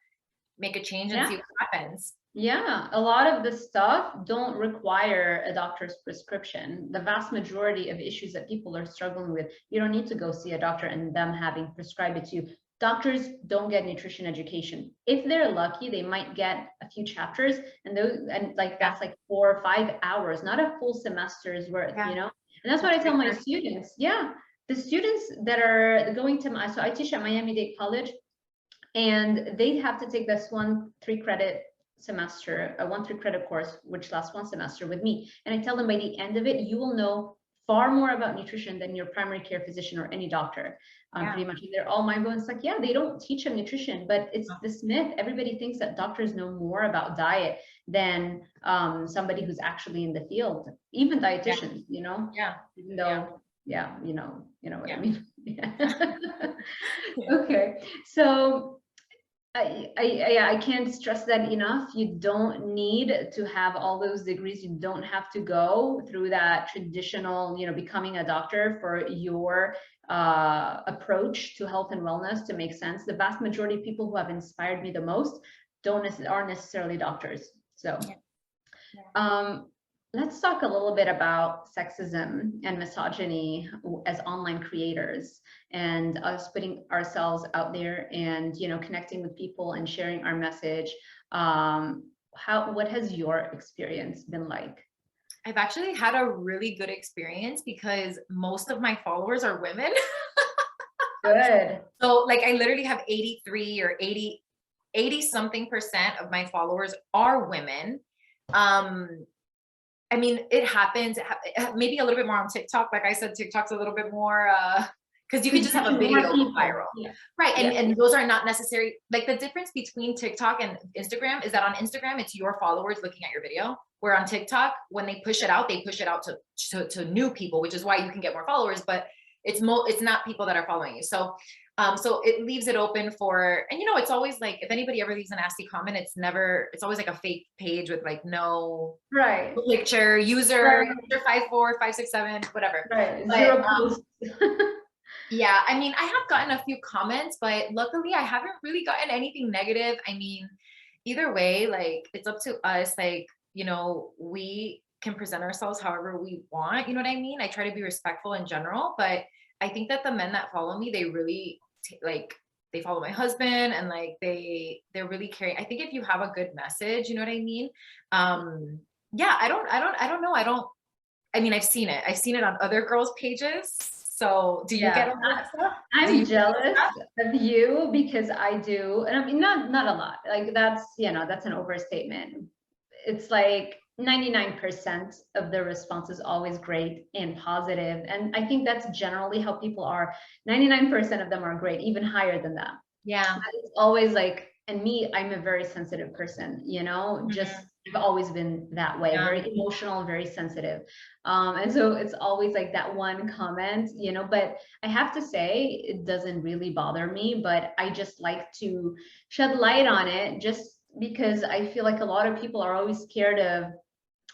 [SPEAKER 2] make a change and see what happens.
[SPEAKER 1] Yeah, a lot of the stuff don't require a doctor's prescription. The vast majority of issues that people are struggling with, you don't need to go see a doctor and them having prescribed it to you. Doctors don't get nutrition education. If they're lucky, they might get a few chapters, and that's like 4 or 5 hours, not a full semester's worth, And that's what I tell my students. Yeah, the students that are going to so I teach at Miami-Dade College, and they have to take this 1 3-credit semester, a 1 3-credit course, which lasts 1 semester with me. And I tell them by the end of it, you will know far more about nutrition than your primary care physician or any doctor. Pretty much. They're all mind blowing. It's like, yeah, they don't teach them nutrition, but it's this myth. Everybody thinks that doctors know more about diet than somebody who's actually in the field, even dietitians,
[SPEAKER 2] Yeah.
[SPEAKER 1] Even though, you know what I mean. Okay. So I can't stress that enough. You don't need to have all those degrees. You don't have to go through that traditional, becoming a doctor for your approach to health and wellness to make sense. The vast majority of people who have inspired me the most aren't necessarily doctors. So, let's talk a little bit about sexism and misogyny as online creators, and us putting ourselves out there and connecting with people and sharing our message. What has your experience been like?
[SPEAKER 2] I've actually had a really good experience because most of my followers are women.
[SPEAKER 1] Good.
[SPEAKER 2] So like I literally have 83 or 80 something% of my followers are women. I mean, it happens maybe a little bit more on TikTok. Like I said, TikTok's a little bit more because you could just have a video go viral.
[SPEAKER 1] Yeah.
[SPEAKER 2] Right. And those are not necessary. Like the difference between TikTok and Instagram is that on Instagram, it's your followers looking at your video. Where on TikTok, when they push it out to new people, which is why you can get more followers, but it's not people that are following you. So it leaves it open for, and it's always like, if anybody ever leaves a nasty comment, it's always like a fake page with like no picture, user 54567, whatever.
[SPEAKER 1] Right.
[SPEAKER 2] But,
[SPEAKER 1] Zero posts.
[SPEAKER 2] yeah, I mean, I have gotten a few comments, but luckily I haven't really gotten anything negative. I mean, either way, like it's up to us. Like, we can present ourselves however we want. You know what I mean? I try to be respectful in general, but I think that the men that follow me, they really they follow my husband, and like they're really caring. I think if you have a good message, you know what I mean? Yeah, I don't know. I mean, I've seen it on other girls' pages. So do you get a lot of stuff?
[SPEAKER 1] I'm jealous of you because I do. And I mean, not a lot. Like that's an overstatement. It's like 99% of the response is always great and positive. And I think that's generally how people are. 99% of them are great, even higher than that.
[SPEAKER 2] Yeah.
[SPEAKER 1] But it's always like, and me, I'm a very sensitive person, just I've always been that way, very emotional, very sensitive. And so it's always like that one comment, but I have to say it doesn't really bother me, but I just like to shed light on it just because I feel like a lot of people are always scared of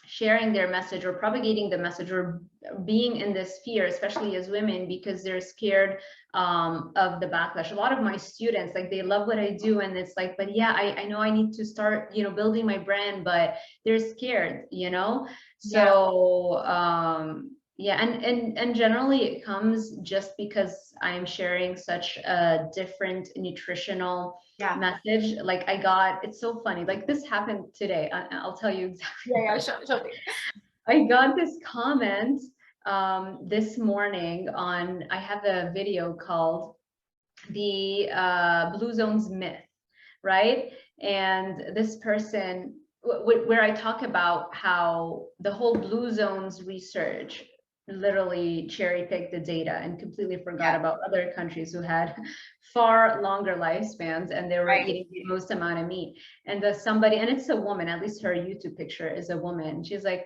[SPEAKER 1] sharing their message or propagating the message or being in this fear, especially as women, because they're scared of the backlash. A lot of my students, like, they love what I do, and it's like, but yeah, I know I need to start, building my brand, but they're scared, so yeah, and generally it comes just because I'm sharing such a different nutritional message. Like it's so funny, like this happened today. I'll tell you exactly.
[SPEAKER 2] Show me.
[SPEAKER 1] I got this comment this morning I have a video called the Blue Zones Myth, right? And this person, where I talk about how the whole Blue Zones research literally cherry-picked the data and completely forgot about other countries who had far longer lifespans, and they were eating the most amount of meat. And somebody, and it's a woman, at least her YouTube picture is a woman, she's like,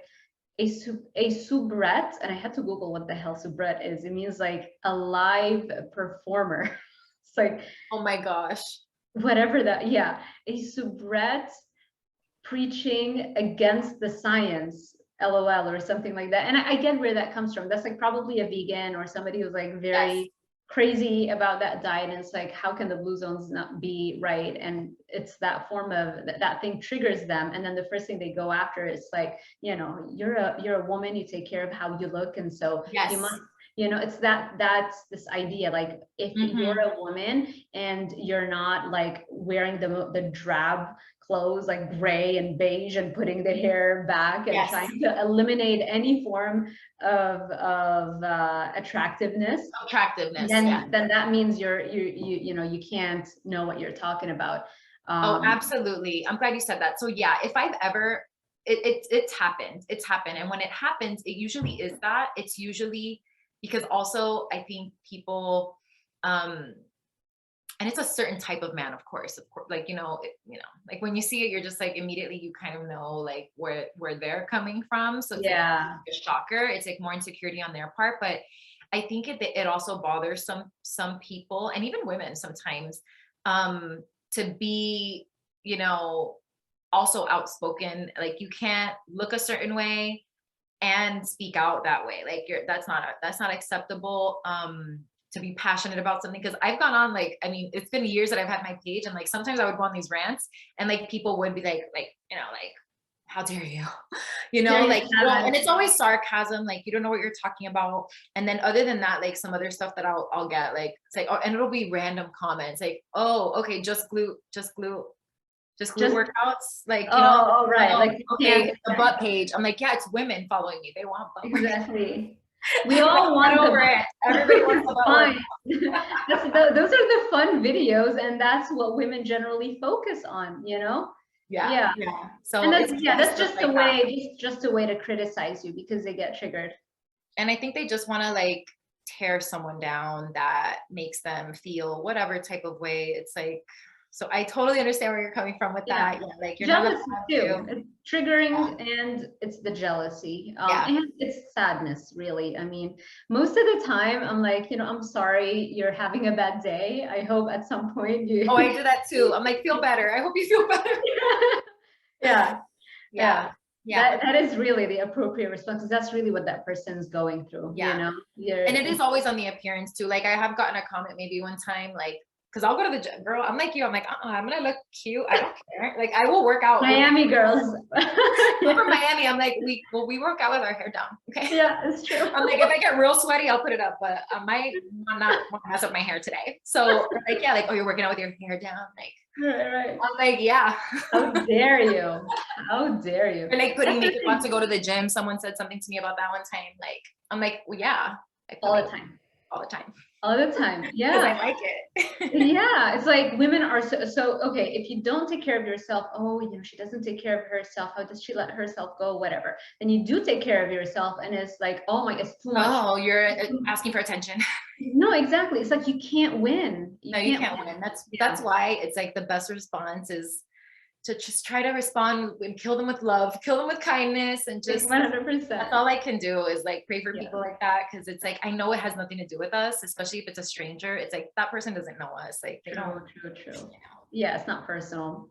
[SPEAKER 1] a soubrette, and I had to Google what the hell soubrette is. It means like a live performer. It's like,
[SPEAKER 2] oh my gosh,
[SPEAKER 1] whatever that, a soubrette preaching against the science, LOL, or something like that. And I get where that comes from. That's like probably a vegan or somebody who's like very crazy about that diet, and it's like, how can the Blue Zones not be right? And it's that form of that thing triggers them, and then the first thing they go after is like, you're a woman, you take care of how you look, and so you must, it's that's this idea, like, if you're a woman and you're not like wearing the drab clothes, like gray and beige, and putting the hair back and trying to eliminate any form of attractiveness, then that means you can't know what you're talking about.
[SPEAKER 2] Oh, absolutely. I'm glad you said that. So yeah, if I've ever, it's happened. And when it happens, it usually is that. It's usually because also I think people, and it's a certain type of man, of course, like, like when you see it, you're just like, immediately you kind of know like where they're coming from. So it's like a shocker. It's like more insecurity on their part. But I think it also bothers some people, and even women sometimes, to be, also outspoken. Like, you can't look a certain way and speak out that way. Like, that's not acceptable. To be passionate about something, because I've gone on, like, I mean, it's been years that I've had my page, and like sometimes I would go on these rants, and like people would be like, how dare you, and it's always sarcasm, like, you don't know what you're talking about. And then other than that, like some other stuff that I'll get, like, it's like, oh, and it'll be random comments like, oh, okay, just glute workouts, like,
[SPEAKER 1] like,
[SPEAKER 2] okay, the butt page. I'm like, yeah, it's women following me, they want butt
[SPEAKER 1] exactly. We all want
[SPEAKER 2] over it. Everybody wants
[SPEAKER 1] fun. Those are the fun videos, and that's what women generally focus on,
[SPEAKER 2] Yeah. So
[SPEAKER 1] and that's just a way, just a way to criticize you because they get triggered.
[SPEAKER 2] And I think they just want to like tear someone down, that makes them feel whatever type of way. It's like, so I totally understand where you're coming from with that. Yeah, like you're
[SPEAKER 1] jealousy
[SPEAKER 2] not
[SPEAKER 1] too.
[SPEAKER 2] to.
[SPEAKER 1] It's triggering, and it's the jealousy. And it's sadness, really. I mean, most of the time I'm like, I'm sorry you're having a bad day. I hope at some point you.
[SPEAKER 2] Oh, I do that too. I'm like, feel better. I hope you feel better.
[SPEAKER 1] Yeah.
[SPEAKER 2] Yeah.
[SPEAKER 1] That is really the appropriate response, because that's really what that person's going through.
[SPEAKER 2] And it is always on the appearance too. Like I have gotten a comment maybe one time, like, because I'll go to the gym, girl. I'm like you. I'm like, I'm gonna look cute. I don't care. Like I will work out.
[SPEAKER 1] Miami girls.
[SPEAKER 2] I'm from Miami. I'm like, we work out with our hair down. Okay.
[SPEAKER 1] Yeah, it's true.
[SPEAKER 2] I'm like, if I get real sweaty, I'll put it up, but I might not want to mess up my hair today. So like, yeah, like, oh, you're working out with your hair down. Like,
[SPEAKER 1] right.
[SPEAKER 2] I'm like, yeah.
[SPEAKER 1] How dare you? How dare you?
[SPEAKER 2] Or like putting makeup on to go to the gym. Someone said something to me about that one time. Like, I'm like, well, yeah.
[SPEAKER 1] All the time.
[SPEAKER 2] All the time.
[SPEAKER 1] All the time. Yeah.
[SPEAKER 2] Because I like it.
[SPEAKER 1] Yeah. It's like women are so okay. If you don't take care of yourself, she doesn't take care of herself. How does she let herself go? Whatever. Then you do take care of yourself, and it's like, oh my, it's too much.
[SPEAKER 2] Oh, you're asking for attention.
[SPEAKER 1] No, exactly. It's like you can't win.
[SPEAKER 2] You can't win. That's why it's like the best response is to just try to respond and kill them with love, kill them with kindness, and just
[SPEAKER 1] 100%.
[SPEAKER 2] That's all I can do is like pray for people like that, because it's like I know it has nothing to do with us, especially if it's a stranger. It's like that person doesn't know us. Like they don't.
[SPEAKER 1] True. Yeah, it's not personal.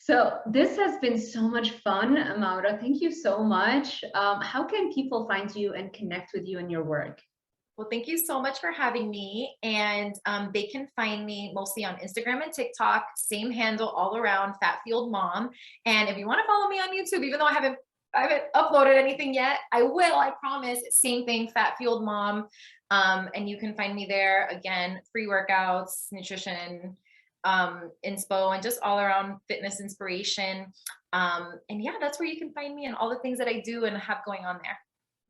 [SPEAKER 1] So this has been so much fun, Maura. Thank you so much. How can people find you and connect with you and your work?
[SPEAKER 2] Well, thank you so much for having me. And they can find me mostly on Instagram and TikTok, same handle all around, Fat Fueled Mom. And if you want to follow me on YouTube, even though I haven't uploaded anything yet, I will, I promise. Same thing, Fat Fueled Mom. And you can find me there. Again, free workouts, nutrition, inspo, and just all around fitness inspiration. And yeah, that's where you can find me and all the things that I do and have going on there.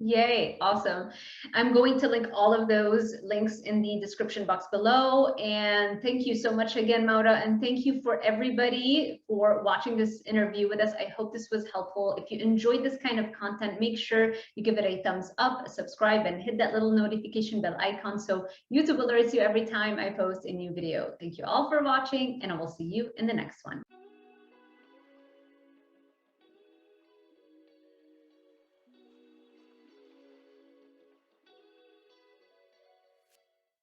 [SPEAKER 1] Yay, awesome. I'm going to link all of those links in the description box below. And thank you so much again, Maura. And thank you for everybody for watching this interview with us. I hope this was helpful. If you enjoyed this kind of content, make sure you give it a thumbs up, subscribe, and hit that little notification bell icon so YouTube alerts you every time I post a new video. Thank you all for watching, and I will see you in the next one.